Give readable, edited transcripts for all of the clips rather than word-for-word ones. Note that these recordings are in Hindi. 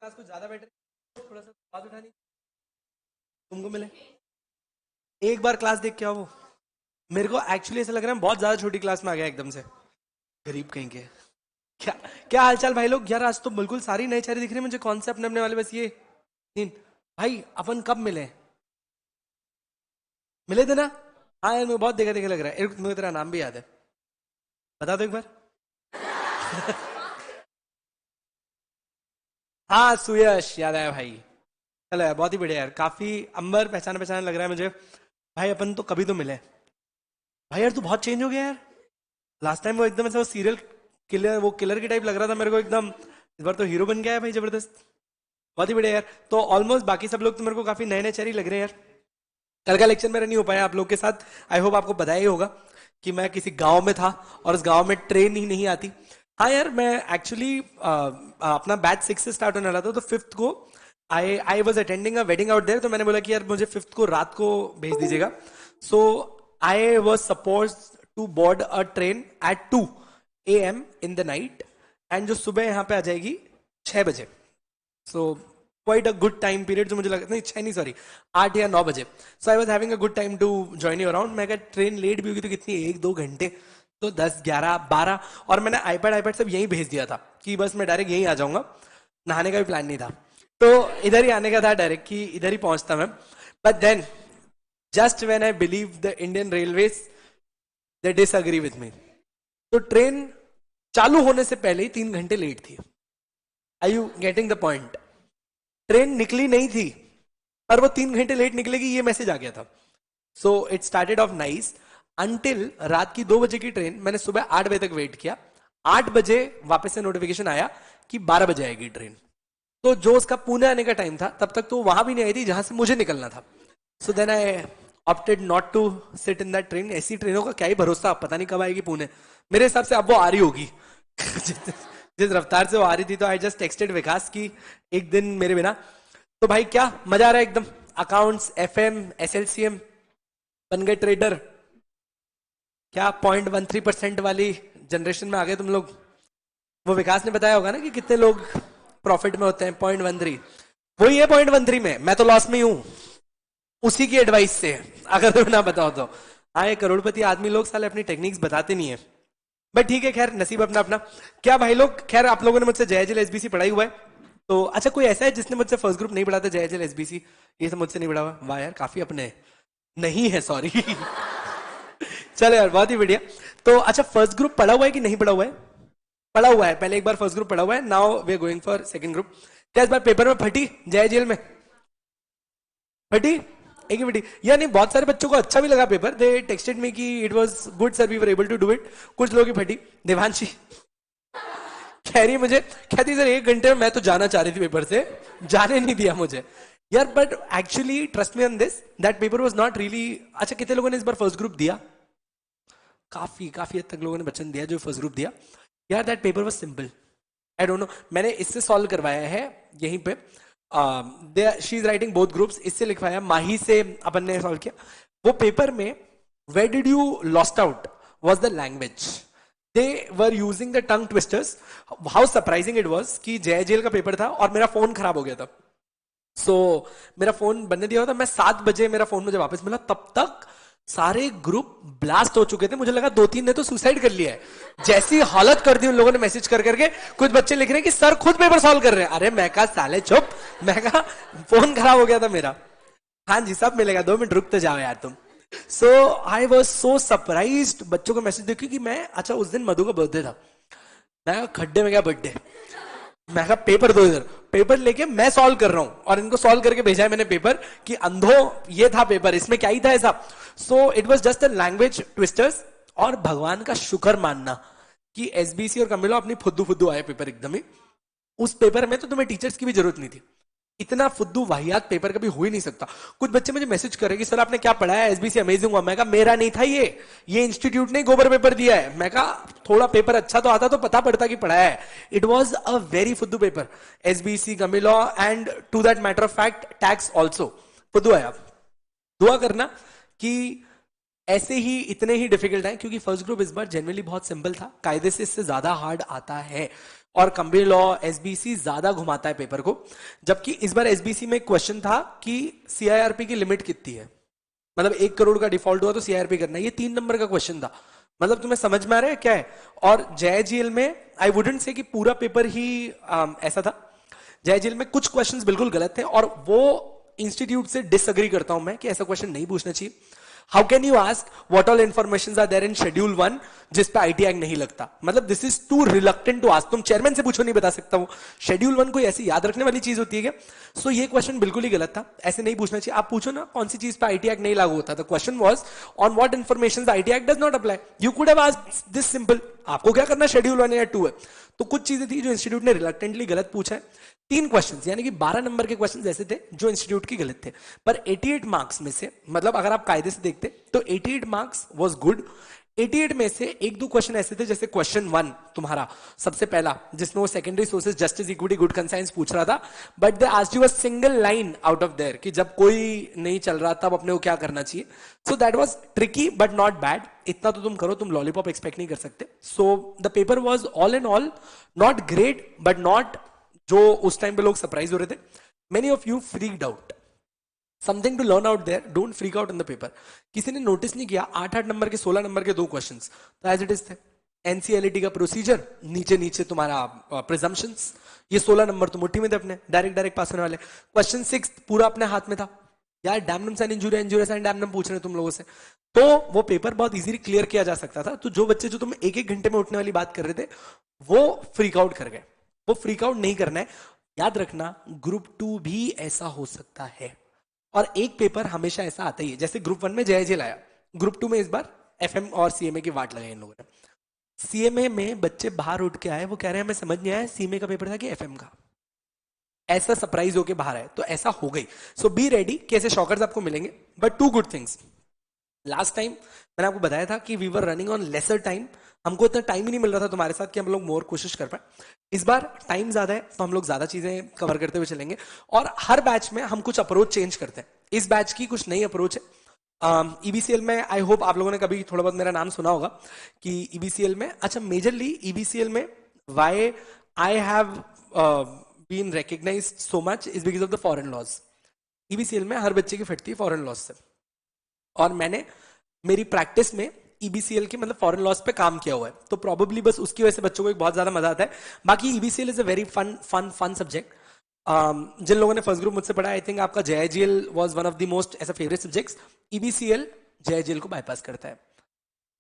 क्लास कुछ ज्यादा बेटर, थोड़ा सा आवाज उठानी तुमको मिले। एक बार क्लास देख के आओ। वो मेरे को एक्चुअली ऐसा लग रहा है बहुत ज्यादा छोटी क्लास में आ गया एकदम से। गरीब कहीं के। क्या क्या हालचाल भाई लोग? यार आज तो बिल्कुल सारी नए चेहरे दिख रहे हैं मुझे। कौन से अपने अपने वाले? बस ये तीन। भाई अपन कब मिले? मिले थे ना? हाँ यार, मुझे बहुत देखा देखा लग रहा है। मुझे तेरा नाम भी याद है, बता दो एक बार। हाँ सुयश, याद आया भाई। चलो यार, बहुत ही बढ़िया यार। काफी अंबर पहचान पहचान लग रहा है मुझे। भाई अपन तो कभी तो मिले। भाई यार तू बहुत चेंज हो गया यार। लास्ट टाइम वो एकदम ऐसा सीरियल किलर, वो किलर की टाइप लग रहा था मेरे को एकदम। इस बार तो हीरो बन गया है भाई, जबरदस्त। बहुत ही बढ़िया यार। तो ऑलमोस्ट बाकी सब लोग तो मेरे को काफी नए नए चेहरे लग रहे हैं यार। कल का लेक्चर मेरा नहीं हो पाया आप लोग के साथ। आई होप आपको पता ही होगा कि मैं किसी गांव में था और उस गांव में ट्रेन ही नहीं आती। हाँ यार, मैं एक्चुअली अपना बैच 6 से स्टार्ट होने वाला था, तो 5th को I I was attending a wedding out there. तो मैंने बोला कि यार मुझे 5th को रात को भेज दीजिएगा। So I was suppose to board a train at 2 AM in the night, and जो सुबह यहाँ पे आ जाएगी 6 बजे। So quite a good time period, जो मुझे लगा नहीं 6 नहीं सॉरी 8 या 9 बजे। So I was having a good time to join you around. मैं अगर ट्रेन लेट भी होगी तो कितनी, 1-2 घंटे, तो 10-11-12। और मैंने आईपैड आईपैड सब यहीं भेज दिया था कि बस मैं डायरेक्ट यहीं आ जाऊंगा। नहाने का भी प्लान नहीं था, तो इधर ही आने का था डायरेक्ट, कि इधर ही पहुंचता मैं। But then just when I believe the Indian railways they disagree with me. तो ट्रेन चालू होने से पहले ही 3 घंटे लेट थी। I you getting the point? Train निकली नहीं थी, पर वो 3 घंटे लेट निकलेगी ये मैसेज आ गया था। So it started off nice until रात की 2 बजे की ट्रेन। मैंने सुबह 8 बजे तक वेट किया। 8 बजे वापस से नोटिफिकेशन आया कि 12 बजे आएगी ट्रेन। तो जो उसका पुणे आने का टाइम था, तब तक तो वहां भी नहीं आई थी जहां से मुझे निकलना था। So then I opted not to sit in that train. ऐसी ट्रेनों का क्या ही भरोसा, पता नहीं कब आएगी पुणे। मेरे हिसाब से अब वो आ रही होगी। जिस रफ्तार से वो आ रही थी, तो आई जस्ट टेक्सटेड विकास की एक दिन मेरे बिना। तो भाई क्या मजा आ रहा है एकदम। अकाउंट्स, FM, SLCM, बन गए ट्रेडर। क्या 0.13% वाली जनरेशन में आ गए तुम लोग। वो विकास ने बताया होगा ना कि कितने लोग प्रॉफिट में होते हैं। 0.13 वही है। 0.13 में मैं तो लॉस में ही हूं, उसी की एडवाइस से, अगर तुम्हें ना बताओ तो। हाँ, ये करोड़पति आदमी लोग साले अपनी टेक्निक्स बताते नहीं है। बट ठीक है, खैर नसीब अपना अपना। क्या भाई लोग, खैर आप लोगों ने मुझसे जयजल SBC पढ़ाई हुआ है। तो अच्छा, कोई ऐसा है जिसने मुझसे फर्स्ट ग्रुप नहीं पढ़ा था? जयजल SBC ये सब मुझसे नहीं पढ़ा हुआ? वाह यार, काफी अपने नहीं है, सॉरी। चलो यार, बहुत ही बढ़िया। तो अच्छा, फर्स्ट ग्रुप पढ़ा हुआ है कि नहीं पढ़ा हुआ है? पढ़ा हुआ है। पहले एक बार फर्स्ट ग्रुप पढ़ा हुआ है। Now we are going for second group. क्या इस बार पेपर में फटी? जय जेल में फटी? एक ही फटी? या नहीं, बहुत सारे बच्चों को अच्छा भी लगा पेपर। दे टेक्सटेड मी कि it was good sir, we were able to do it. कुछ लोगों की फटी। देवांशी कह रही है मुझे, कहती सर 1 घंटे में मैं तो जाना चाह रही थी पेपर से, जाने नहीं दिया मुझे। यार but actually trust me on this, that paper was not really. अच्छा, कितने लोगों ने इस बार फर्स्ट ग्रुप दिया? काफी काफी हद तक लोगों ने बच्चन दिया जो फर्स्ट ग्रुप दिया। यार that paper was simple. I don't know, मैंने इससे सॉल्व करवाया है यहीं पे। She is writing both groups, इससे लिखवाया, माही से अपन ने सॉल्व किया। वो पेपर में where did you lost out was the language. They were using the tongue twisters. How surprising it was कि जय जेल का पेपर था और मेरा फोन खराब हो गया था। मेरा फोन बनने दिया था। मैं 7 बजे मेरा फोन मुझे वापस मिला, तब तक सारे ग्रुप ब्लास्ट हो चुके थे। मुझे लगा 2-3 ने तो सुसाइड कर लिया है। जैसी हालत कर दी उन लोगों ने मैसेज कर करके। कुछ बच्चे लिख रहे हैं कि सर खुद पेपर सॉल्व कर रहे हैं। अरे मैं कहा साले चुप, मैं कहा फोन खराब हो गया था मेरा। हाँ जी, सब मिलेगा, 2 मिनट रुक तो जाओ यार तुम। सो आई वॉज सो सरप्राइज बच्चों का मैसेज देखी कि मैं, अच्छा उस दिन मधु का बर्थडे था। मैं खड्डे में गया बर्थडे। मैं कहा पेपर दो इधर। पेपर लेके मैं सॉल्व कर रहा हूं और इनको सॉल्व करके भेजा है मैंने पेपर कि अंधो ये था पेपर, इसमें क्या ही था ऐसा। So it was just a language twisters. और भगवान का शुक्र मानना कि SBC और कमिलो अपनी फुद्दू फुद्दू आए पेपर एकदम ही। उस पेपर में तो तुम्हें टीचर्स की भी जरूरत नहीं थी। इतना फुद्दू वाहियात पेपर कभी हो ही नहीं सकता। कुछ बच्चे मुझे मैसेज करे कि सर आपने क्या पढ़ाया, SBC अमेजिंग हुआ। मैं कहा मेरा नहीं था ये इंस्टीट्यूट ने गोबर पेपर दिया है। मैं कहा थोड़ा पेपर अच्छा तो आता तो पता पड़ता कि पढ़ाया है। इट वॉज अ वेरी फुद्दू पेपर। SBC, कमिलो and to that matter of fact tax also फुद्दू आया। दुआ करना कि ऐसे ही इतने ही डिफिकल्ट हैं, क्योंकि फर्स्ट ग्रुप इस बार जनरली बहुत सिंपल था, कायदे से इससे ज्यादा हार्ड आता है, और कंपनी लॉ एसबीसी ज्यादा घुमाता है पेपर को। जबकि इस बार एसबीसी में एक क्वेश्चन था कि सीआईआरपी की लिमिट कितनी है, मतलब 1 करोड़ का डिफॉल्ट हुआ तो सीआईआरपी करना है, ये 3 नंबर का क्वेश्चन था। मतलब तुम्हें समझ में आ रहा है क्या है। और जेएजीएल में आई वुडंट से कि पूरा पेपर ही ऐसा था, जेएजीएल में कुछ क्वेश्चंस बिल्कुल गलत थे, और वो इंस्टीट्यूट से डिसअग्री करता हूं मैं कि ऐसा क्वेश्चन नहीं पूछना चाहिए। How can you ask what all information are there in schedule 1 जिस पे आईटी एक्ट नहीं लगता, मतलब this is too reluctant to ask. तुम चेयरमैन से पूछो, नहीं बता सकता हूं। शेड्यूल 1 कोई ऐसी याद रखने वाली चीज होती है क्या? सो ये क्वेश्चन बिल्कुल ही गलत था, ऐसे नहीं पूछना चाहिए। आप पूछो ना कौन सी चीज पे आईटी एक्ट नहीं लागू होता, the question was on what information IT act does not apply. You could have asked this simple, आपको क्या करना, शेड्यूल 1 या 2 है। तो कुछ चीजें थी जो इंस्टीट्यूट ने रिलक्टेंटली गलत पूछा है। 3 क्वेश्चंस यानी कि 12 नंबर के क्वेश्चंस ऐसे थे जो इंस्टीट्यूट की गलत थे, पर 88 मार्क्स में से, मतलब अगर आप कायदे से देखते तो 88 मार्क्स वाज गुड। 88 में से 1-2 क्वेश्चन ऐसे थे, जैसे क्वेश्चन 1 तुम्हारा सबसे पहला, जिसमें वो secondary sources justice equity good conscience पूछ रहा था, but they asked you a single line out of their कि जब कोई नहीं चल रहा तब अपने को क्या करना चाहिए। So that was tricky but not bad. इतना तो तुम करो, तुम लॉलीपॉप एक्सपेक्ट नहीं कर सकते। So the paper was all in all not great but not, जो उस टाइम पे लोग सरप्राइज हो रहे थे। Many of you freaked out, something to learn out there, don't freak out in the paper. किसी ने नोटिस नहीं किया 8-8 नंबर के 16 नंबर के 2 क्वेश्चंस तो एज इट इज थे। एनसीएलटी का प्रोसीजर, नीचे नीचे तुम्हारा प्रिजम्पशंस, ये 16 नंबर तो मुट्ठी में थे अपने, डायरेक्ट पास होने वाले। क्वेश्चन 6 पूरा अपने हाथ में था यार, damnum sine injuria, injuria sine damnum पूछ रहे हैं तुम लोगों से, तो वो पेपर बहुत इजीली क्लियर किया जा सकता था। तो जो बच्चे जो तुम 1-1 घंटे में उठने वाली बात कर रहे थे वो फ्रीक आउट कर गए। वो फ्रीक आउट नहीं करना है। याद रखना ग्रुप 2 भी ऐसा हो सकता है, और एक पेपर हमेशा ऐसा आता ही है। जैसे ग्रुप 1 में जेएजे लाया, ग्रुप 2 में इस बार एफएम और सीएमए की वाट लगाई इन लोगों ने। सीएमए में बच्चे बाहर उठ के आए, वो कह रहे हैं हमें समझ नहीं आया सीएमए का पेपर था कि एफएम का, ऐसा सरप्राइज होके बाहर आए, तो ऐसा हो गई। सो बी रेडी कि ऐसे शॉकर्स आपको मिलेंगे, but 2 good things. Last time मैंने आपको बताया था कि we were running on lesser time, हमको इतना टाइम ही नहीं मिल रहा था तुम्हारे साथ कि हम लोग मोर कोशिश कर पाए। इस बार टाइम ज्यादा है तो हम लोग ज्यादा चीजें कवर करते हुए चलेंगे, और हर बैच में हम कुछ अप्रोच चेंज करते हैं। इस बैच की कुछ नई अप्रोच है। ईबीसीएल में आई होप आप लोगों ने कभी थोड़ा बहुत मेरा नाम सुना होगा कि ईबीसीएल में, अच्छा मेजरली ईबीसीएल में why I have been recognised so much is because of the foreign laws. EBCL में हर बच्चे की फटती है फॉरेन लॉज से, और मैंने मेरी प्रैक्टिस में ईबीसीएल के मतलब फॉरेन लॉज पे काम किया हुआ है, तो प्रोबेबली बस उसकी वजह से बच्चों को एक बहुत ज्यादा मजा आता है। बाकी EBCL is a very fun subject. जिन लोगों ने फर्स्ट ग्रुप मुझसे पढ़ा, आई थिंक आपका JIGL was one of the most ऐसा फेवरेट सब्जेक्ट्स। ईबीसीएल जेआईजीएल को बाईपास करता है,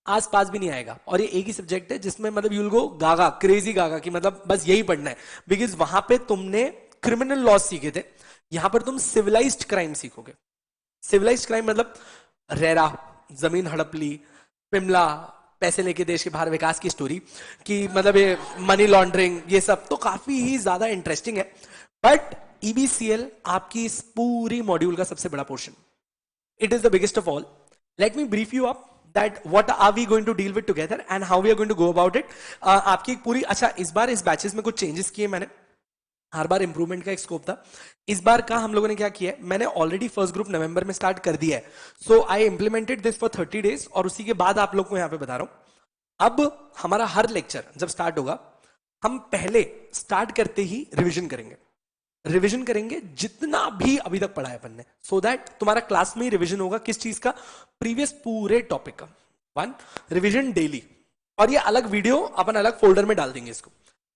आस पास भी नहीं आएगा, और ये एक ही सब्जेक्ट है जिसमें मतलब यूल गो गागा, क्रेजी गागा की, मतलब बस यही पढ़ना है, बिकॉज वहां पे तुमने क्रिमिनल लॉज सीखे थे, यहां पर तुम सिविलाइज्ड क्राइम सीखोगे। सिविलाइज्ड क्राइम मतलब रेरा, जमीन हड़प ली, पिमला, पैसे लेके देश के बाहर विकास की स्टोरी कि मतलब ये मनी लॉन्ड्रिंग, ये सब तो काफी ही ज्यादा इंटरेस्टिंग है। बट ईबीसीएल आपकी इस पूरी मॉड्यूल का सबसे बड़ा portion, it is the biggest of all. Let me brief you up that what are we going to deal with together and how we are going to go about it. आपकी एक पूरी, अच्छा इस बार इस बैचेस में कुछ चेंजेस किए मैंने, हर बार इंप्रूवमेंट का एक स्कोप था। इस बार का हम लोगों ने क्या किया है, मैंने ऑलरेडी फर्स्ट ग्रुप नवंबर में स्टार्ट कर दिया है, सो आई इंप्लीमेंटेड दिस फॉर 30 डेज, और उसी के बाद आप लोग को यहां पे बता रहा हूं। अब हमारा हर लेक्चर जब स्टार्ट होगा, हम पहले स्टार्ट करते ही रिविजन करेंगे। रिविजन करेंगे जितना भी अभी तक पढ़ा है अपन ने, सो दैट तुम्हारा क्लास में ही रिविजन होगा किस चीज का, प्रीवियस पूरे टॉपिक का। 1 रिविजन डेली, और ये अलग वीडियो अपन अलग फोल्डर में डाल देंगे इसको।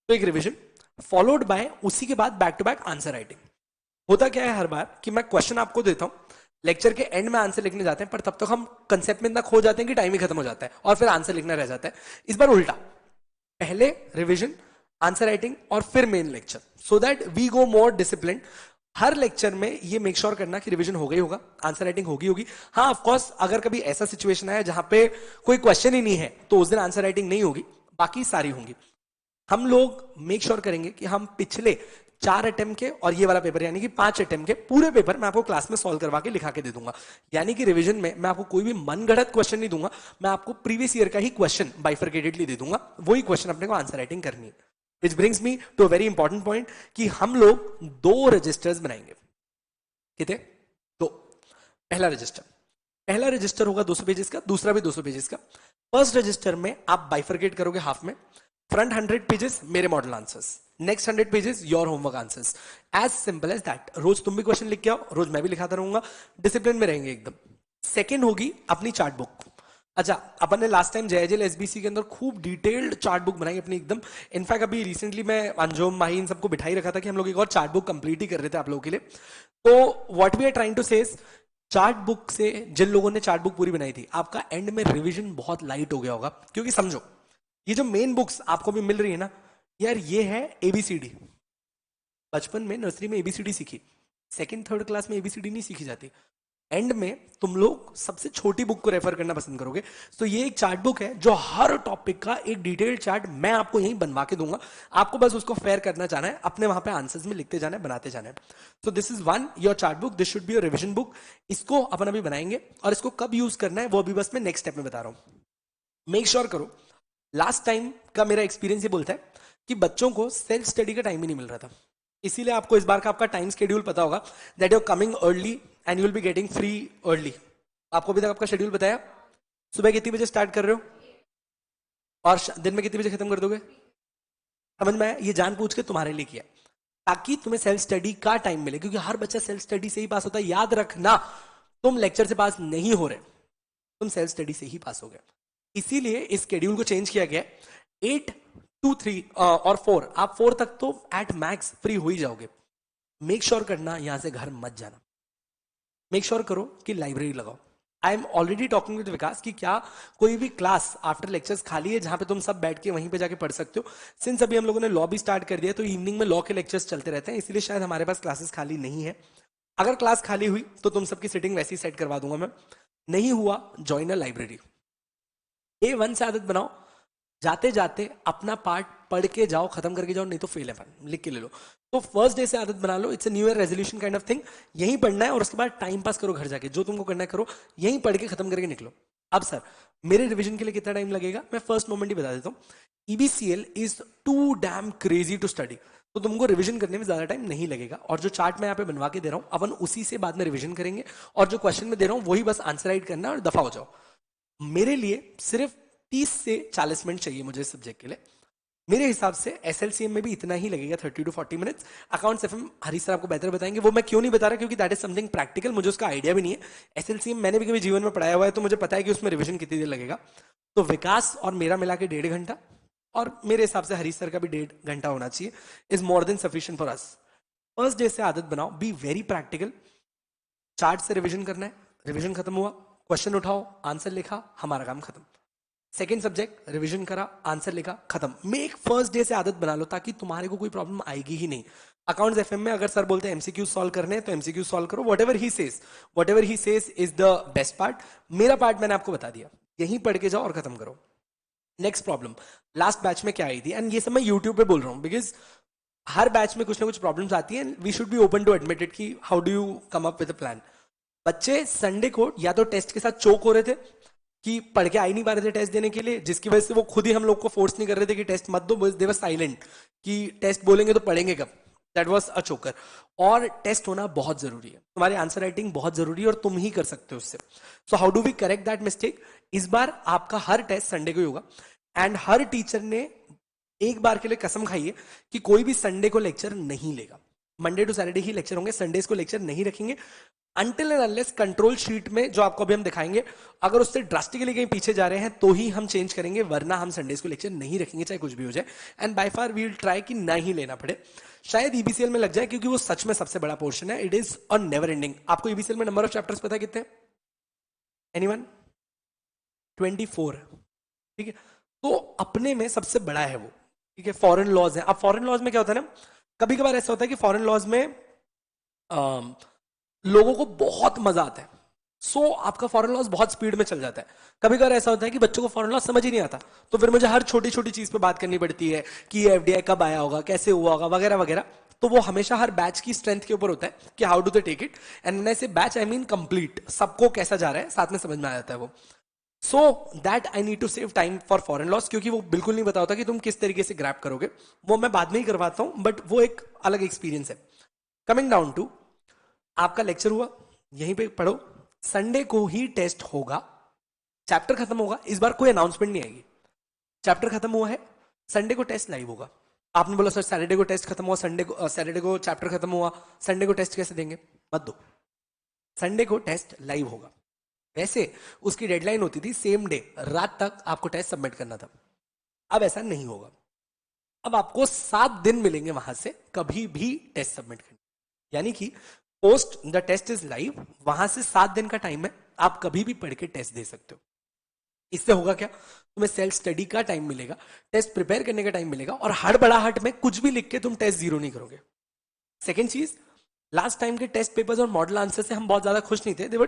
तो एक रिविजन फॉलोड बाय उसी के बाद back to back answer writing. होता क्या है हर बार कि मैं क्वेश्चन आपको देता हूं, लेक्चर के एंड में आंसर लिखने जाते हैं, पर तब तक हम कंसेप्ट में इतना खो जाते हैं कि टाइम ही खत्म हो जाता है और फिर आंसर लिखना रह जाता है। इस बार उल्टा, पहले रिविजन, आंसर राइटिंग और फिर main lecture, so that we go more discipline. हर लेक्चर में ये मेक श्योर करना कि रिवीजन हो गई होगा, आंसर राइटिंग होगी। हाँ ऑफ कोर्स अगर कभी ऐसा सिचुएशन आया जहां पे कोई क्वेश्चन ही नहीं है तो उस दिन आंसर राइटिंग नहीं होगी, बाकी सारी होंगी। हम लोग मेक श्योर करेंगे कि हम पिछले 4 अटेम्प्ट के और ये वाला पेपर यानी कि 5 अटेम्प्ट के पूरे पेपर मैं आपको क्लास में सॉल्व करवा के लिखा के दे दूंगा। यानी कि रिवीजन में मैं आपको कोई भी मनगढ़ंत क्वेश्चन नहीं दूंगा, मैं आपको प्रीवियस ईयर का ही क्वेश्चन बाइफरकेटेडली दे दूंगा, वही क्वेश्चन अपने को आंसर राइटिंग करनी है। Which brings me to a very important point कि हम लोग 2 रजिस्टर्स बनाएंगे। कितने? 2। पहला रजिस्टर, पहला रजिस्टर होगा 200 पेजेस का, दूसरा भी 200 पेजेस का। फर्स्ट रजिस्टर में आप बाइफरकेट करोगे हाफ में, फ्रंट 100 पेजेस मेरे model answers, next 100 pages your homework answers, as simple as that. रोज तुम भी क्वेश्चन लिख के आओ, रोज मैं भी लिखाता रहूंगा, डिसिप्लिन में रहेंगे एकदम। सेकेंड होगी अपनी चार्ट बुक। अच्छा, अपन ने लास्ट टाइम जयजेल एसबीसी के अंदर खूब डिटेल्ड चार्ट बुक बनाई अपनी एकदम। इनफैक्ट अभी रिसेंटली मैं अंजुम माही इन सबको बिठाई रखा था कि हम लोग एक और चार्ट बुक कंप्लीट ही कर रहे थे आप लोगों के लिए। तो what we are trying to say, chart book से जिन लोगों ने चार्ट बुक पूरी बनाई थी, आपका एंड में रिवीजन बहुत लाइट हो गया होगा। क्योंकि समझो, ये जो मेन बुक्स आपको भी मिल रही है ना यार, ये है एबीसीडी। बचपन में नर्सरी में एबीसीडी सीखी, सेकंड थर्ड क्लास में एबीसीडी नहीं सीखी जाती। एंड में तुम लोग सबसे छोटी बुक को रेफर करना पसंद करोगे। तो ये एक चार्ट बुक है जो हर टॉपिक का एक डिटेल्ड चार्ट मैं आपको यहीं बनवा के दूंगा। आपको बस उसको फेयर करना चाहना है, अपने वहां पे आंसर्स में लिखते जाना है, बनाते जाना है। सो this is one your chart book, this should be your revision book. इसको अपन अभी बनाएंगे और इसको कब यूज करना है वो अभी बस मैं नेक्स्ट स्टेप में बता रहा हूं। मेक श्योर करो, लास्ट टाइम का मेरा एक्सपीरियंस ये बोलता है कि बच्चों को सेल्फ स्टडी का टाइम ही नहीं मिल रहा था। इसीलिए आपको इस बार का आपका टाइम शेड्यूल पता होगा, that you are coming early and you will be getting free early. आपको अभी तक आपका शेड्यूल बताया, सुबह कितनी बजे स्टार्ट कर रहे हो और दिन में कितनी बजे खत्म कर दोगे? समझ में आया? ये जानबूझ के तुम्हारे लिए किया ताकि तुम्हें सेल्फ स्टडी का टाइम मिले, क्योंकि हर बच्चा सेल्फ स्टडी से ही पास होता है। याद रखना, तुम लेक्चर से पास नहीं हो रहे, तुम सेल्फ स्टडी से ही पास हो गए। इसीलिए इस शेड्यूल को चेंज किया गया। 8 2 3 और 4, आप 4 तक तो एट मैक्स फ्री हो ही जाओगे। मेक श्योर करना यहां से घर मत जाना, मेक श्योर करो कि लाइब्रेरी लगाओ। I am already talking with Vikas कि क्या कोई भी क्लास आफ्टर लेक्चर्स खाली है जहां पे तुम सब बैठ के वहीं पे जाके पढ़ सकते हो। सिंस अभी हम लोगों ने लॉ भी स्टार्ट कर दिया तो इवनिंग में लॉ के लेक्चर्स चलते रहते हैं, इसलिए शायद हमारे पास क्लासेस खाली नहीं है। अगर क्लास खाली हुई तो तुम सबकी सिटिंग वैसी सेट करवा दूंगा मैं। नहीं हुआ, जॉइन अ लाइब्रेरी। A1 से आदत बनाओ, जाते जाते अपना पार्ट पढ़ के जाओ, खत्म करके जाओ, नहीं तो फेल है, लिख के ले लो। तो फर्स्ट डे से आदत बना लो, it's a new year resolution kind of thing. यहीं पढ़ना है और उसके बाद टाइम पास करो घर जाके, जो तुमको करना है करो, यहीं पढ़ के खत्म करके निकलो। अब सर मेरे रिवीजन के लिए कितना टाइम लगेगा, मैं फर्स्ट मोमेंट ही बता देता हूँ। EBCL is too damn crazy to study, तो तुमको रिवीजन करने में ज्यादा टाइम नहीं लगेगा। और जो चार्ट मैं यहाँ पे बनवा के दे रहा हूँ अपन उसी से बाद में रिवीजन करेंगे, और जो क्वेश्चन में दे रहा हूँ वही बस आंसर राइट करना और दफा हो जाओ। मेरे लिए सिर्फ 30 से 40 मिनट चाहिए मुझे इस सब्जेक्ट के लिए। मेरे हिसाब से एसएलसीएम में भी इतना ही लगेगा, 30 to 40 minutes. Accounts FM Harish sir आपको बेहतर बताएंगे, वो मैं क्यों नहीं बता रहा क्योंकि दैट इज समथिंग प्रैक्टिकल, मुझे उसका आइडिया भी नहीं है। एसएलसीएम मैंने भी कभी जीवन में पढ़ाया हुआ है तो मुझे पता है कि उसमें रिविजन कितनी देर लगेगा। तो विकास और मेरा मिला के 1.5 घंटा, और मेरे हिसाब से हरीश सर का भी 1.5 घंटा होना चाहिए, is more than sufficient for us. First day से आदत बनाओ, बी वेरी प्रैक्टिकल। चार्ट से रिविजन करना है, रिविजन खत्म हुआ, क्वेश्चन उठाओ, आंसर लिखा, हमारा काम खत्म। सेकेंड सब्जेक्ट रिवीजन करा, आंसर लिखा, खत्म। मेक फर्स्ट डे से आदत बना लो ताकि तुम्हारे को कोई प्रॉब्लम आएगी ही नहीं। अकाउंट्स एफएम में अगर सर बोलते हैं एमसीक्यू सॉल्व करने तो एमसीक्यू सॉल्व करो, whatever he says is the best part. मेरा पार्ट मैंने आपको बता दिया, यहीं पढ़ के जाओ और खत्म करो। नेक्स्ट प्रॉब्लम लास्ट बैच में क्या आई थी, एंड ये सब मैं यूट्यूब पे बोल रहा हूँ बिकॉज हर बैच में कुछ ना कुछ प्रॉब्लम्स आती है, we should be open to admit it कि how do you come up with a plan. बच्चे संडे को या तो टेस्ट के साथ चोक हो रहे थे कि पढ़ के आ ही नहीं पा रहे थे टेस्ट देने के लिए, जिसकी वजह से वो खुद ही हम लोग को फोर्स नहीं कर रहे थे कि टेस्ट मत दो, दे वर साइलेंट कि टेस्ट बोलेंगे तो पढ़ेंगे कब। दैट वाज अ चोकर। और टेस्ट होना बहुत जरूरी है, तुम्हारी आंसर राइटिंग बहुत जरूरी है और तुम ही कर सकते हो उससे। So how do we correct that mistake? इस बार आपका हर टेस्ट संडे को ही होगा, एंड हर टीचर ने एक बार के लिए कसम खाई है कि कोई भी संडे को लेक्चर नहीं लेगा। मंडे टू सैटरडे ही लेक्चर होंगे, संडेज को लेक्चर नहीं रखेंगे until and unless control sheet में जो आपको अभी हम दिखाएंगे अगर उससे ड्रास्टिकली कहीं पीछे जा रहे हैं तो ही हम चेंज करेंगे, वरना हम संडेज को लेक्चर नहीं रखेंगे चाहे कुछ भी हो जाए। And by far we will try कि ना ही लेना पड़े। शायद ईबीसीएल में लग जाए क्योंकि वो सच में सबसे बड़ा पोर्शन है, it is a never ending. आपको ईबीसीएल में नंबर ऑफ चैप्टर्स पता है कितने? एनीवन? 24। ठीक है, तो अपने में सबसे बड़ा है वो। ठीक है, फॉरेन लॉज है। अब फॉरेन लॉज में क्या होता है ना, कभी कभार ऐसा होता है कि फॉरेन लॉज में लोगों को बहुत मजा आता है, सो आपका फॉरेन लॉज बहुत स्पीड में चल जाता है। कभी कभार ऐसा होता है कि बच्चों को फॉरेन लॉज समझ ही नहीं आता, तो फिर मुझे हर छोटी छोटी चीज पे बात करनी पड़ती है कि ये एफडीआई कब आया होगा, कैसे हुआ होगा, वगैरह वगैरह। तो वो हमेशा हर बैच की स्ट्रेंथ के ऊपर होता है कि how do they take it, and when I say batch I mean complete, सबको कैसा जा रहा है साथ में समझ में आ जाता है वो। So that I need to save time for foreign loss, क्योंकि वो बिल्कुल नहीं पता होता कि तुम किस तरीके से ग्रैप करोगे। वो मैं बाद में ही करवाता हूं, बट वो एक अलग एक्सपीरियंस है। कमिंग डाउन टू आपका लेक्चर हुआ, यहीं पे पढ़ो, संडे को ही टेस्ट होगा, चैप्टर खत्म होगा, इस बार कोई अनाउंसमेंट नहीं आएगी, चैप्टर खत्म हुआ है, संडे को टेस्ट लाइव होगा। आपने बोला सर सैटरडे को टेस्ट खत्म हुआ, संडे को सैटरडे को चैप्टर खत्म हुआ, संडे को टेस्ट कैसे देंगे? मत दो, संडे को टेस्ट लाइव होगा। वैसे उसकी डेडलाइन होती थी सेम डे रात तक आपको टेस्ट सबमिट करना था, अब ऐसा नहीं होगा। अब आपको 7 दिन मिलेंगे वहां से कभी भी टेस्ट सबमिट करने, यानी कि post the test is live, वहां से 7 दिन का टाइम है, आप कभी भी पढ़ के टेस्ट दे सकते हो। इससे होगा क्या, तुम्हें सेल्फ स्टडी का टाइम मिलेगा, टेस्ट प्रिपेयर करने का टाइम मिलेगा, और हड़बड़ाहट में कुछ भी लिख के तुम टेस्ट जीरो नहीं करोगे। सेकेंड चीज, लास्ट टाइम के टेस्ट पेपर्स और मॉडल आंसर से हम बहुत ज्यादा खुश नहीं थे, they were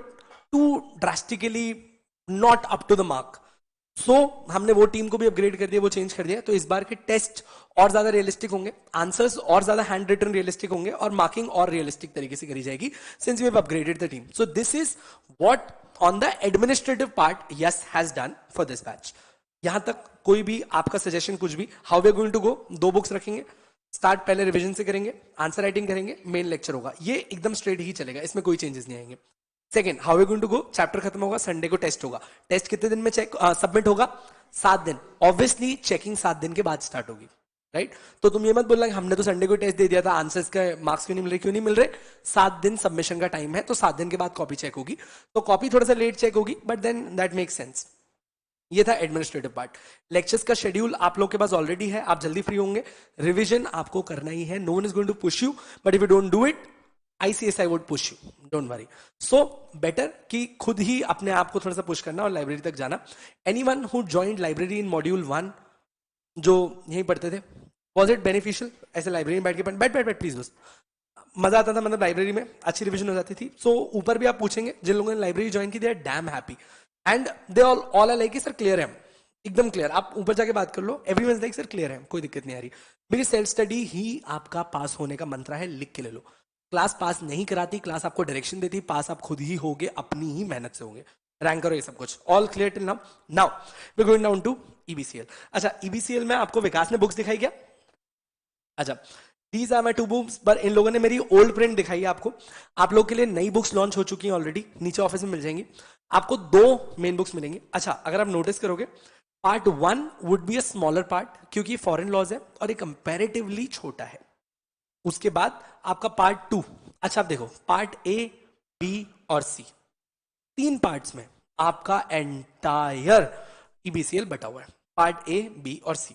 too drastically not up to the mark. So हमने वो टीम को भी अपग्रेड कर दिया, वो चेंज कर दिया। तो इस बार के टेस्ट और ज्यादा रियलिस्टिक होंगे, आंसर्स और ज्यादा हैंड रिटन रियलिस्टिक होंगे, और मार्किंग और रियलिस्टिक तरीके से करी जाएगी, since we have upgraded the team. So this is what on the administrative part yes has done for this batch. यहां तक कोई भी आपका सजेशन कुछ भी, how we are going to go, 2 books रखेंगे, स्टार्ट पहले रिवीजन से करेंगे, आंसर राइटिंग करेंगे, मेन लेक्चर होगा, ये एकदम स्ट्रेट ही चलेगा, इसमें कोई चेंजेस नहीं आएंगे। Second, how we going to go, chapter खत्म होगा, संडे को टेस्ट होगा, टेस्ट कितने दिन में चेक सबमिट होगा? 7 दिन। ऑब्वियसली चेकिंग 7 दिन के बाद स्टार्ट होगी, राइट? तो तुम ये मत बोलना कि हमने तो संडे को टेस्ट दे दिया था, आंसर्स का मार्क्स क्यों नहीं मिल रहे, क्यों नहीं मिल रहे? 7 दिन सबमिशन का टाइम है, तो 7 दिन के बाद कॉपी चेक होगी, तो कॉपी थोड़ा सा लेट चेक होगी, but then that makes sense. ये था एडमिनिस्ट्रेटिव पार्ट। लेक्चर्स का शेड्यूल आप लोग के पास ऑलरेडी है, आप जल्दी फ्री होंगे, रिवीजन आपको करना ही है, no one is going to push you, but if you don't do it ICSI would push you, don't worry. So better कि खुद ही अपने आप को थोड़ा सा पुश करना और लाइब्रेरी तक जाना। Anyone who joined library in module 1, जो यहीं पढ़ते थे, was it beneficial? ऐसे लाइब्रेरी में बैठ के बैठ प्लीज दोस्त, मजा आता था, मतलब लाइब्रेरी में अच्छी रिविजन हो जाती थी। सो ऊपर भी आप पूछेंगे, जिन लोगों ने लाइब्रेरी ज्वाइन की, they are damn happy and they all are like sir clear है, एकदम क्लियर। आप ऊपर जाके बात कर लो, एवरीवन लाइक सर क्लियर है, कोई दिक्कत नहीं आ रही। मेरी सेल्फ स्टडी ही आपका पास होने का मंत्र है, लिख के ले लो। क्लास पास नहीं कराती, क्लास आपको डायरेक्शन देती, पास आप खुद ही होगे, अपनी ही मेहनत से होगे। रैंक करो, ये सब कुछ all clear till now. Now we going down to EBCL। अच्छा, EBCL में आपको विकास ने बुक्स दिखाई क्या? अच्छा, दीज आर माई 2 बुक्स, पर इन लोगों ने मेरी ओल्ड प्रिंट दिखाई है आपको। आप लोग के लिए नई बुक्स लॉन्च हो चुकी हैं ऑलरेडी, नीचे ऑफिस में मिल जाएंगी आपको। 2 मेन बुक्स मिलेंगी। अच्छा, अगर आप नोटिस करोगे, part 1 would be a smaller part, क्योंकि फॉरेन लॉज है और ये कंपैरेटिवली छोटा है। उसके बाद आपका पार्ट 2, अच्छा आप देखो, पार्ट A, B और C, 3 पार्ट्स में आपका एंटायर EBCL बटा हुआ है, पार्ट A, B और C।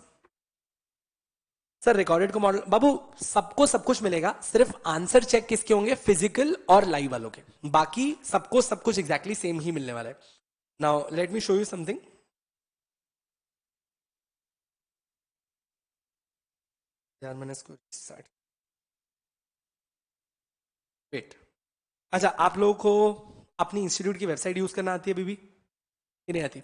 सर रिकॉर्डेड को मॉडल, बाबू सबको सब कुछ मिलेगा, सिर्फ आंसर चेक किसके होंगे? फिजिकल और लाइव वालों के, बाकी सबको सब कुछ एग्जैक्टली सेम ही मिलने वाला है। Now let me show you something. यार मैंने इसको स्टार्ट, वेट। अच्छा, आप लोगों को अपनी इंस्टीट्यूट की वेबसाइट यूज करना आती है अभी भी कि नहीं आती?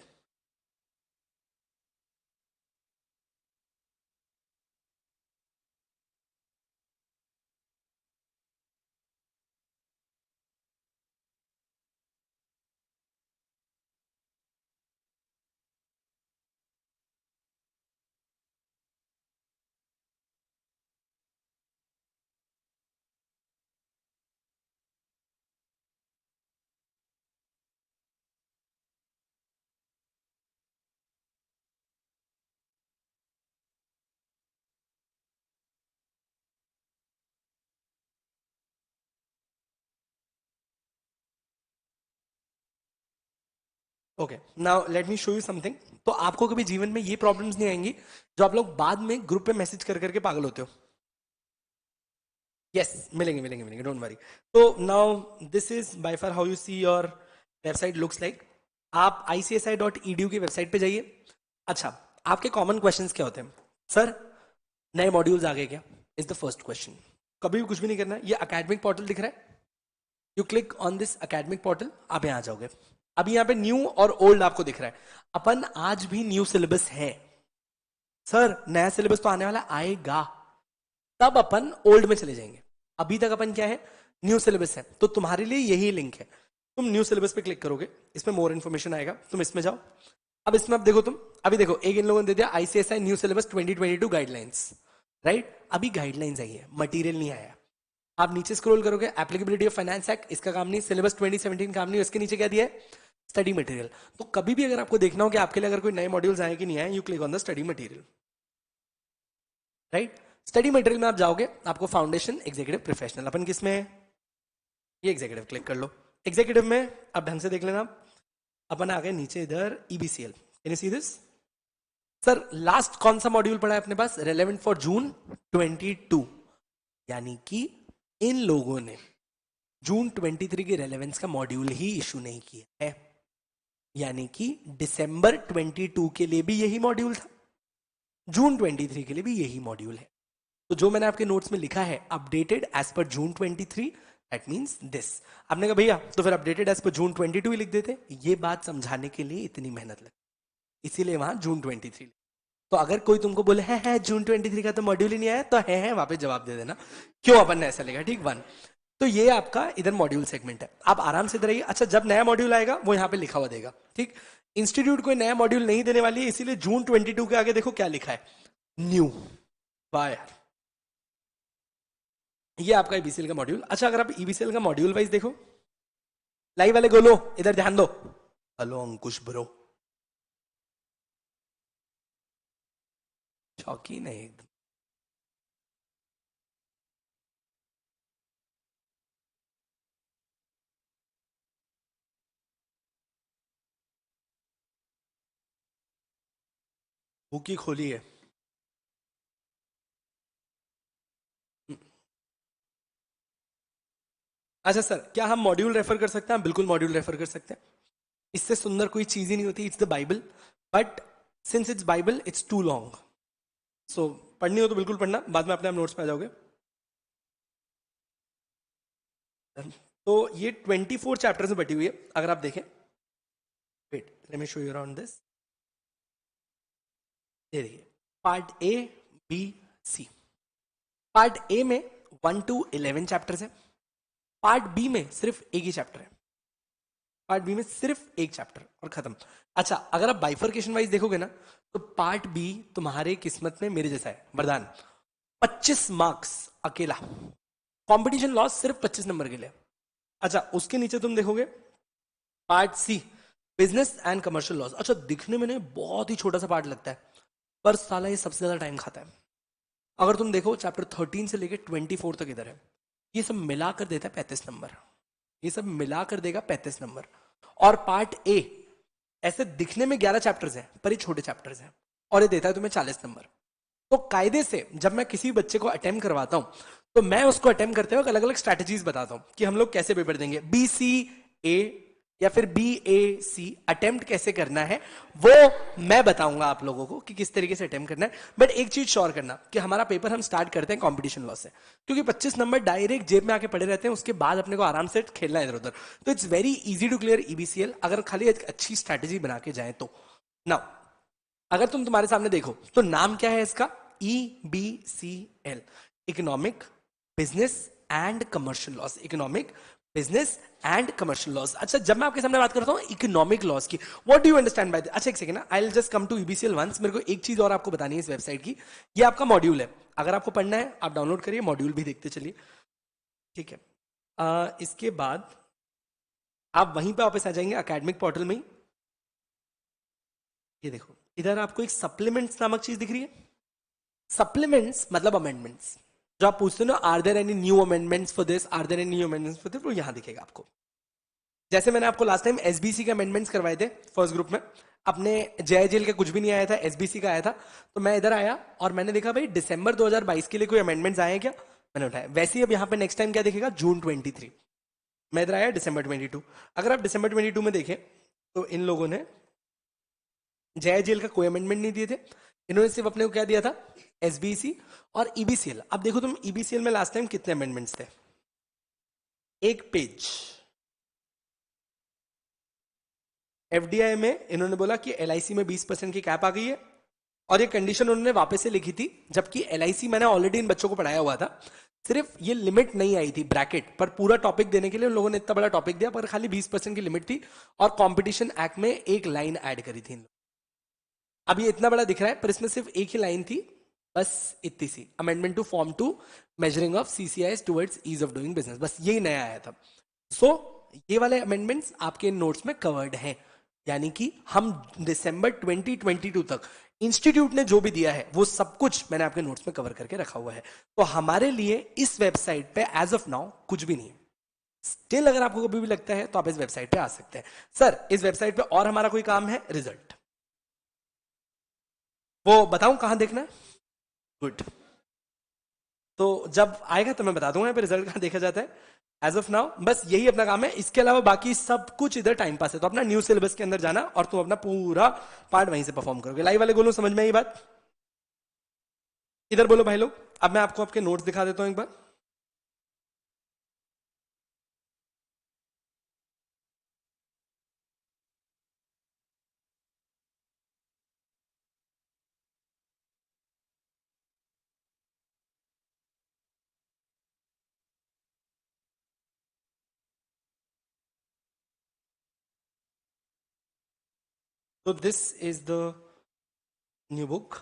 Okay, now let me show you something. तो आपको कभी जीवन में ये प्रॉब्लम्स नहीं आएंगी जो आप लोग बाद में ग्रुप पे मैसेज कर करके पागल होते हो? यस, मिलेंगे मिलेंगे मिलेंगे, डोंट वरी। तो now this is by far how you see your website looks like. आप ICSI.edu की वेबसाइट पे जाइए। अच्छा, आपके कॉमन क्वेश्चंस क्या होते हैं? सर नए मॉड्यूल्स आ गए क्या, इज द फर्स्ट क्वेश्चन। कभी भी कुछ भी नहीं करना है, ये अकेडमिक पोर्टल दिख रहा है, you click on this academic portal, आप यहाँ आ जाओगे। अभी यहाँ पे न्यू और ओल्ड आपको दिख रहा है, अपन आज भी न्यू सिलेबस है। सर नया सिलेबस तो आने वाला आएगा, तब अपन ओल्ड में चले जाएंगे। अभी तक अपन क्या है, न्यू सिलेबस है। तो तुम्हारे लिए यही लिंक है, तुम न्यू सिलेबस पे क्लिक करोगे, इसमें मोर इन्फॉर्मेशन आएगा, तुम इसमें जाओ। अब इसमें अब देखो, तुम अभी देखो, एक इन लोगों ने दे दिया ICSI new syllabus 2022 guidelines, right? अभी गाइडलाइंस आई है, मटेरियल नहीं आया। आप नीचे स्क्रॉल करोगे, एप्लीकेबिलिटी ऑफ फाइनेंस एक्ट, इसका काम नहीं, सिलेबस 2017 काम नहीं, इसके नीचे क्या दिया है, स्टडी मटेरियल। तो कभी भी अगर आपको देखना हो कि आपके लिए अगर कोई नए मॉड्यूल्स आए कि नहीं आए, you click on the study material, right. Study material में आप जाओगे, आपको फाउंडेशन, एग्जीक्यूटिव, प्रोफेशनल, अपन किस में है, ये एग्जीक्यूटिव क्लिक कर लो। एग्जीक्यूटिव में अब ढंग से देख लेना, अपन आ गए नीचे इधर EBCL, can you see this. Sir last कौन सा मॉड्यूल पढ़ा है अपने पास, रेलेवेंट फॉर जून 22, यानी कि इन लोगों ने जून 23 की रेलेवेंस का मॉड्यूल ही इशू नहीं किया है, यानी कि दिसंबर 22 के लिए भी यही मॉड्यूल था, जून 23 के लिए भी यही मॉड्यूल है। तो जो मैंने आपके नोट्स में लिखा है updated as per June 23, that means this. आपने कहा भैया तो फिर अपडेटेड एज पर जून 22 ही लिख देते, ये बात समझाने के लिए इतनी मेहनत लगी, इसीलिए वहां जून 23। तो अगर कोई तुमको बोले है जून 23 का तो मॉड्यूल ही नहीं आया, तो है वहां पे जवाब दे देना क्यों अपन ने ऐसा लिखा, ठीक। 1, तो ये आपका इधर मॉड्यूल सेगमेंट है, आप आराम से इधर आइए। अच्छा, जब नया मॉड्यूल आएगा वो यहाँ पे लिखा हुआ देगा, ठीक। इंस्टीट्यूट कोई नया मॉड्यूल नहीं देने वाली है, इसीलिए जून 22 के आगे देखो क्या लिखा है, न्यू। वाह यार, ये आपका ईबीसीएल का मॉड्यूल। अच्छा, अगर आप ईबीसीएल का मॉड्यूल वाइज देखो, लाइव वाले गोलो इधर ध्यान दो, हेलो अंकुश ब्रो, चौकी नहीं एकदम। बुक ही खोली है। अच्छा सर, क्या हम मॉड्यूल रेफर कर सकते हैं? बिल्कुल मॉड्यूल रेफर कर सकते हैं, इससे सुंदर कोई चीज ही नहीं होती। It's the Bible, but since it's Bible it's too long, so पढ़नी हो तो बिल्कुल पढ़ना, बाद में अपने आप नोट्स पे आ जाओगे। तो ये 24 चैप्टर्स में बटी हुई है, अगर आप देखें, wait let me show you around this, ये देखिए, part A, B, C. Part A में 1 to 11 चैप्टर्स है, पार्ट बी में सिर्फ एक ही चैप्टर है, पार्ट बी में सिर्फ एक चैप्टर और खत्म। अच्छा, अगर आप बाइफर्केशन वाइज देखोगे ना, तो पार्ट बी तुम्हारे किस्मत में मेरे जैसा है, वरदान, 25 मार्क्स अकेला, कंपटीशन लॉस सिर्फ 25 नंबर के लिए। अच्छा, उसके नीचे तुम देखोगे part C, business and commercial laws. अच्छा, दिखने में नहीं बहुत ही छोटा सा पार्ट लगता है, पर साला ये सबसे ज्यादा टाइम खाता है। अगर तुम देखो चैप्टर 13 से लेके 24 तक इधर है, ये सब मिलाकर देता है 35 नंबर, ये सब मिलाकर देगा 35 नंबर। और पार्ट ए ऐसे दिखने में 11 चैप्टर्स हैं, पर ये छोटे चैप्टर्स हैं, और ये देता है तुम्हें 40 नंबर। तो कायदे से जब मैं किसी बच्चे को अटेम्प्ट करवाता हूं, तो मैं उसको अटेम्प्ट करते हुए अलग अलग स्ट्रैटेजीज बताता हूं कि हम लोग कैसे पेपर देंगे, बी सी ए या फिर बी ए सी अटेम्प्ट कैसे करना है, वो मैं बताऊंगा आप लोगों को कि किस तरीके से अटेम्प्ट करना है। बट एक चीज श्योर करना कि हमारा पेपर हम स्टार्ट करते हैं कंपटीशन लॉस से, क्योंकि 25 नंबर डायरेक्ट जेब में आके पड़े रहते हैं, उसके बाद अपने को आराम से खेलना है इधर उधर। तो it's very easy to clear EBCL, अगर खाली एक अच्छी स्ट्रैटेजी बना के जाए तो। नाउ अगर तुम तुम्हारे सामने देखो तो नाम क्या है इसका, EBCL, economic, business and commercial laws, economic, business and commercial laws. अच्छा, जब मैं आपके सामने बात करता हूं इकोनॉमिक लॉस की, what do you understand by that? अच्छा एक सेकंड ना, I will just come to EBCL once. मेरे को एक चीज और आपको बतानी है इस वेबसाइट की, ये आपका मॉड्यूल है, अगर आपको पढ़ना है आप डाउनलोड करिए, मॉड्यूल भी देखते चलिए, ठीक है। इसके बाद आप वहीं पे वापस आ जाएंगे एकेडमिक पोर्टल में ही, ये देखो इधर आपको एक सप्लीमेंट्स नामक चीज दिख रही है। सप्लीमेंट्स मतलब अमेंडमेंट्स, जो आप पूछते हो ना, are there any new amendments for this, are there any new amendments for this, वो यहां दिखेगा आपको। जैसे मैंने आपको लास्ट टाइम एसबीसी के अमेंडमेंट्स करवाए थे फर्स्ट ग्रुप में, अपने जेआईजेल का कुछ भी नहीं आया था, एसबीसी का आया था। तो मैं इधर आया और मैंने देखा भाई दिसंबर 2022 के लिए कोई अमेंडमेंट्स आए हैं क्या, मैंने उठाया। वैसे ही अब यहाँ पे नेक्स्ट टाइम क्या दिखेगा, जून 23, मैं इधर आया दिसंबर 22। अगर आप दिसंबर 22 में देखें तो इन लोगों ने जेआईजेल का कोई अमेंडमेंट नहीं दिए थे, इन्होंने सिर्फ अपने को क्या दिया था, एसबीसी और ईबीसीएल। अब देखो तुम ईबीसीएल में लास्ट टाइम कितने अमेंडमेंट्स थे, एक पेज। एफडीआई में इन्होंने बोला कि एलआईसी में 20% की कैप आ गई है, और ये कंडीशन उन्होंने वापस से लिखी थी, जबकि एलआईसी मैंने ऑलरेडी इन बच्चों को पढ़ाया हुआ था। सिर्फ ये लिमिट नहीं आई थी ब्रैकेट पर, पूरा टॉपिक देने के लिए उन लोगों ने इतना बड़ा टॉपिक दिया, पर खाली 20% की लिमिट थी, और कंपटीशन एक्ट में एक लाइन ऐड करी थी। अब ये इतना बड़ा दिख रहा है, पर इसमें सिर्फ एक ही लाइन थी बस इतनी सी amendment to form to measuring of CCIS towards ease of doing business, बस यही नया आया था। सो ये वाले अमेंडमेंट्स आपके नोट्स में कवर्ड हैं, यानी कि हम दिसंबर 2022 तक इंस्टीट्यूट ने जो भी दिया है वो सब कुछ मैंने आपके नोट्स में कवर करके रखा हुआ है। तो हमारे लिए इस वेबसाइट पे एज ऑफ नाउ कुछ भी नहीं है। स्टिल अगर आपको कभी भी लगता है तो आप इस वेबसाइट पे आ सकते हैं। सर इस वेबसाइट पे और हमारा कोई काम है, रिजल्ट वो बताऊं कहां देखना है? गुड, तो जब आएगा तो मैं बता दूंगा रिजल्ट कहां देखा जाता है। एज ऑफ नाउ बस यही अपना काम है, इसके अलावा बाकी सब कुछ इधर टाइम पास है। तो अपना न्यू सिलेबस के अंदर जाना और तुम अपना पूरा पार्ट वहीं से परफॉर्म करोगे। लाइव वाले बोलो समझ में आई बात? इधर बोलो भाई लोग। अब मैं आपको आपके नोट्स दिखा देता हूं एक बार। तो this is the new book.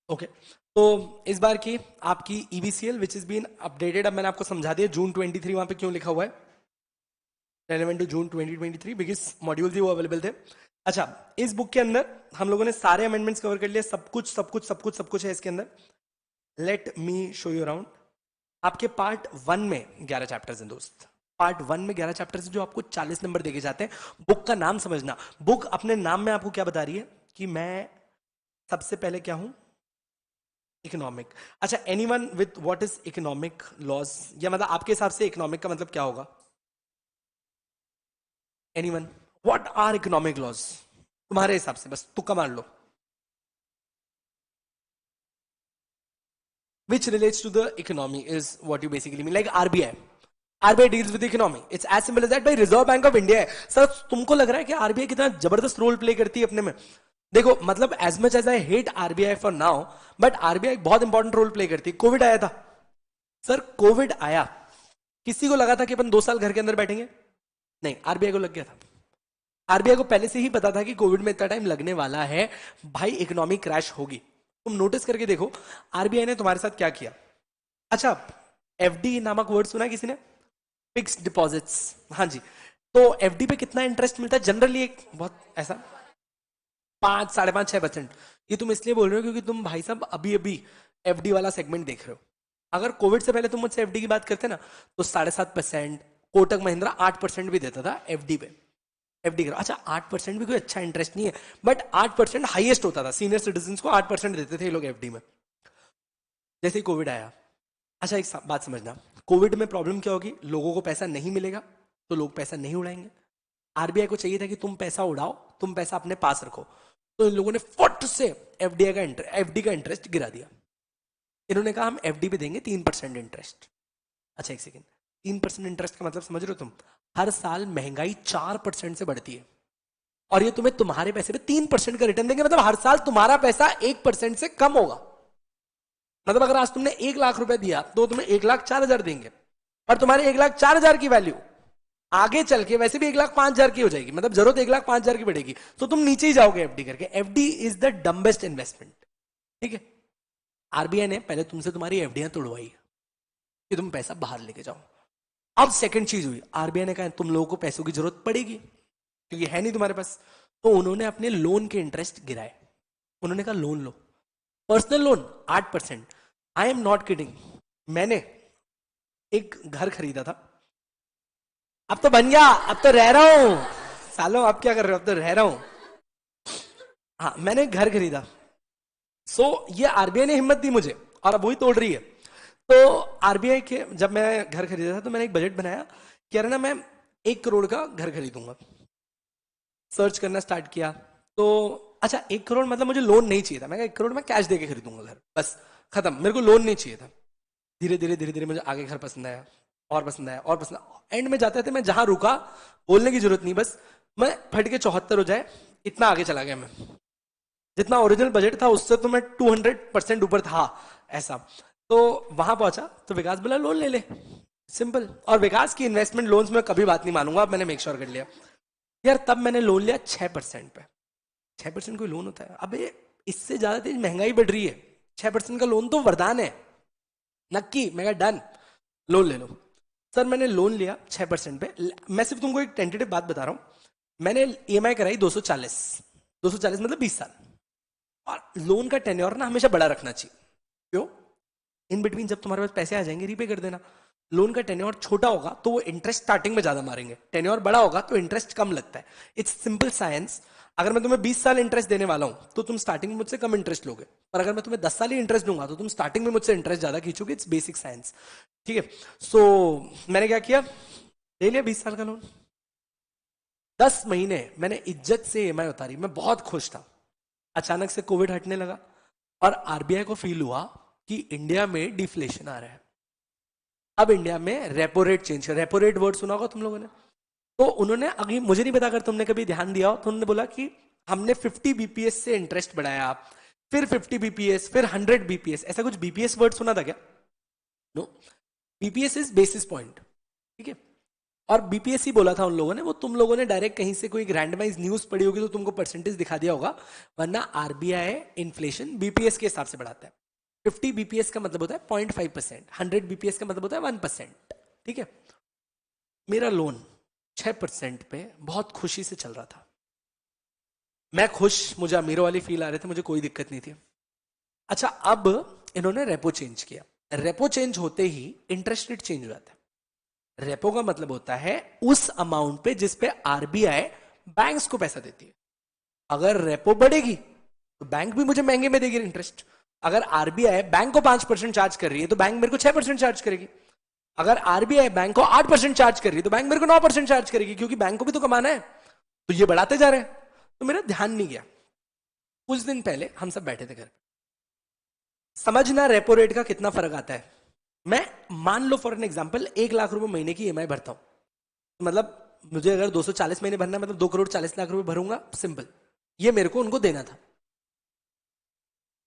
Okay, तो इस बार की आपकी ईबीसीएल विच इज बीन अपडेटेड, अब मैंने आपको समझा दिया जून 23 वहां पे क्यों लिखा हुआ है, relevant to June 2023 because module थी वो अवेलेबल थे। अच्छा, इस बुक के अंदर हम लोगों ने सारे अमेंडमेंट्स कवर कर लिए, सब कुछ सब कुछ सब कुछ सब कुछ है इसके अंदर। Late me show you around. आपके पार्ट 1 में 11 चैप्टर्स हैं दोस्त। पार्ट 1 में 11 चैप्टर्स जो आपको 40 नंबर देके जाते हैं। बुक का नाम समझना, बुक अपने नाम में आपको क्या बता रही है कि मैं सबसे पहले क्या हूं, इकोनॉमिक। अच्छा, anyone with what is economic laws, या मतलब आपके हिसाब से इकोनॉमिक का मतलब क्या होगा? Anyone, what are economic laws तुम्हारे हिसाब से, बस तुक्का मार लो। Which relates to the economy is what you basically mean, like RBI. RBI deals with the economy. It's as simple as that. भाई रिजर्व बैंक ऑफ इंडिया है सर। तुमको लग रहा है कि आरबीआई कितना जबरदस्त रोल प्ले करती है अपने में? देखो मतलब as much as I hate RBI for now, but RBI बहुत इंपॉर्टेंट रोल प्ले करती है। कोविड आया था सर, कोविड आया, किसी को लगा था कि अपन 2 साल घर के अंदर बैठेंगे? नहीं, आरबीआई को लग गया था। आरबीआई को पहले से ही पता था कि कोविड में इतना टाइम लगने वाला है, भाई इकोनॉमी क्रैश होगी। तुम नोटिस करके देखो आरबीआई ने तुम्हारे साथ क्या किया। अच्छा, एफडी नामक वर्ड सुना है किसी ने? फिक्स्ड डिपॉजिट्स, हाँ जी। तो एफडी पे कितना इंटरेस्ट मिलता है जनरली? एक बहुत ऐसा 5, 5.5, 6%। ये तुम इसलिए बोल रहे हो क्योंकि तुम भाई साहब अभी अभी एफडी वाला सेगमेंट देख रहे हो। अगर कोविड से पहले तुम मुझसे एफडी की बात करते ना तो 7.5%, कोटक महिंद्रा 8% भी देता था एफडी पे। एफडी करो, अच्छा 8% भी कोई अच्छा इंटरेस्ट नहीं है, बट 8% हाईएस्ट होता था। सीनियर सिटीजन को 8% देते थे ये लोग एफडी में। जैसे ही कोविड आया, अच्छा एक बात समझना, कोविड में प्रॉब्लम क्या होगी, लोगों को पैसा नहीं मिलेगा तो लोग पैसा नहीं उड़ाएंगे। आरबीआई को चाहिए था कि तुम पैसा उड़ाओ, तुम पैसा अपने पास रखो, तो इन लोगों ने फट से एफडी का इंटरेस्ट गिरा दिया। इन्होंने कहा हम एफडी पे देंगे 3% इंटरेस्ट। अच्छा एक सेकेंड, 3% इंटरेस्ट का मतलब समझ रहे हो तुम? हर साल महंगाई 4% से बढ़ती है और ये तुम्हें तुम्हारे पैसे पे 3% का रिटर्न देंगे, मतलब हर साल तुम्हारा पैसा 1% से कम होगा। मतलब अगर आज तुमने 1 लाख रुपए दिया तो तुम्हें 1,04,000 देंगे, और तुम्हारे 1,04,000 की वैल्यू आगे चल के वैसे भी 1,05,000 की हो जाएगी, मतलब जरूरत 1,05,000 की बढ़ेगी, तो तुम नीचे ही जाओगे एफडी करके। FD is the dumbest investment, ठीक है। आरबीआई ने पहले तुमसे तुम्हारी एफडीआं तोड़वाई कि तुम पैसा बाहर लेके जाओ। अब सेकंड चीज हुई, आरबीआई ने कहा तुम लोगों को पैसों की जरूरत पड़ेगी क्योंकि है नहीं तुम्हारे पास, तो उन्होंने अपने लोन के इंटरेस्ट गिराए। उन्होंने कहा loan low, personal loan 8%। I am not kidding, मैंने एक घर खरीदा था, अब तो बन गया, अब तो रह रहा हूं सालों। अब क्या कर रहे हो? अब तो रह रहा हूं। हाँ, मैंने एक घर खरीदा। सो ये आरबीआई ने हिम्मत दी मुझे और अब वही तोड़ रही है। तो आरबीआई के जब मैं घर खरीदा था तो मैंने एक बजट बनाया कि अरे ना मैं 1 करोड़ का घर खरीदूंगा। सर्च करना स्टार्ट किया तो अच्छा 1 करोड़ मतलब मुझे लोन नहीं चाहिए था। मैं 1 करोड़ में कैश देके खरीदूंगा घर, बस खत्म, मेरे को लोन नहीं चाहिए था। धीरे धीरे धीरे धीरे मुझे आगे घर पसंद आया और पसंद आया और पसंद आया। एंड में जाते थे मैं जहां रुका, बोलने की जरूरत नहीं, बस मैं फट के 74 हो जाए इतना आगे चला गया मैं। जितना ओरिजिनल बजट था उससे तो मैं 200% ऊपर था ऐसा। तो वहां पहुंचा तो विकास बोला लोन ले ले, सिंपल। और विकास की इन्वेस्टमेंट लोन्स में कभी बात नहीं मानूंगा, अब मैंने मेक श्योर कर लिया यार। तब मैंने लोन लिया 6% पे। 6% कोई लोन होता है? अबे इससे ज्यादा तेज महंगाई बढ़ रही है, 6% का लोन तो वरदान है। नक्की, मैं कहा डन, लोन ले लो। सर मैंने लोन लिया 6% पे। मैं सिर्फ तुमको एक टेंटेटिव बात बता रहा हूं, मैंने ईएमआई कराई 240, 240 मतलब 20 साल। और लोन का टेन्योर ना हमेशा बड़ा रखना चाहिए। क्यों? इन बिटवीन जब तुम्हारे पास पैसे आ जाएंगे रीपे कर देना। लोन का टेन्योर छोटा होगा तो वो इंटरेस्ट स्टार्टिंग में ज्यादा मारेंगे, टेन्योर बड़ा होगा तो इंटरेस्ट कम लगता है। It's simple science. अगर मैं तुम्हें 20 साल इंटरेस्ट देने वाला हूं तो तुम स्टार्टिंग में मुझसे कम इंटरेस्ट लोगे, पर अगर मैं तुम्हें 10 साल ही इंटरेस्ट दूंगा तो तुम स्टार्टिंग में मुझसे इंटरेस्ट ज्यादा खींचोगे। इट्स बेसिक साइंस, ठीक है। सो मैंने क्या किया, ले लिया 20 साल का लोन। 10 महीने मैंने इज्जत से ईएमआई उतारी, मैं बहुत खुश था। अचानक से कोविड हटने लगा और आरबीआई को फील हुआ कि इंडिया में डिफ्लेशन आ रहा है। अब इंडिया में रेपो रेट चेंज कर, रेपो रेट वर्ड सुना होगा तुम लोगों ने। तो उन्होंने, अभी मुझे नहीं पता अगर तुमने कभी ध्यान दिया हो, तो उन्होंने बोला कि हमने 50 बीपीएस से इंटरेस्ट बढ़ाया, फिर 50 बीपीएस, फिर 100 बीपीएस। ऐसा कुछ बीपीएस वर्ड सुना था क्या? No, BPS is basis point, ठीक है। और बीपीएस ही बोला था उन लोगों ने, वो तुम लोगों ने डायरेक्ट कहीं से कोई रैंडमाइज न्यूज पढ़ी होगी तो तुमको परसेंटेज दिखा दिया होगा, वरना आरबीआई इन्फ्लेशन बीपीएस के हिसाब से बढ़ाता है। 50 बीपीएस का मतलब होता है 0.5%, 100 बीपीएस का मतलब होता है 1%, ठीक है। मेरा लोन 6% पे बहुत खुशी से चल रहा था, मैं खुश, मुझे अमीरों वाली फील आ रहे थे, मुझे कोई दिक्कत नहीं थी। अच्छा, अब इन्होंने रेपो चेंज किया। रेपो चेंज होते ही इंटरेस्ट रेट चेंज हो जाता है। रेपो का मतलब होता है उस अमाउंट पे जिस पे आरबीआई बैंक्स को पैसा देती है। अगर रेपो बढ़ेगी तो बैंक भी मुझे महंगे में देगी इंटरेस्ट। अगर आरबीआई बैंक को 5% चार्ज कर रही है तो बैंक मेरे को 6% चार्ज करेगी। अगर आरबीआई बैंक को 8% चार्ज कर रही है तो बैंक मेरे को 9% चार्ज करेगी, क्योंकि बैंक को भी तो कमाना है। तो ये बढ़ाते जा रहे हैं, तो मेरा ध्यान नहीं गया। कुछ दिन पहले हम सब बैठे थे घर पे, समझना रेपो रेट का कितना फर्क आता है। मैं मान लो फॉर एन एग्जांपल 1 लाख रुपए महीने की ईएमआई भरता हूं, मतलब मुझे अगर 240 महीने भरना है, मतलब 2 करोड़ 40 लाख रुपए भरूंगा, सिंपल। ये मेरे को उनको देना था।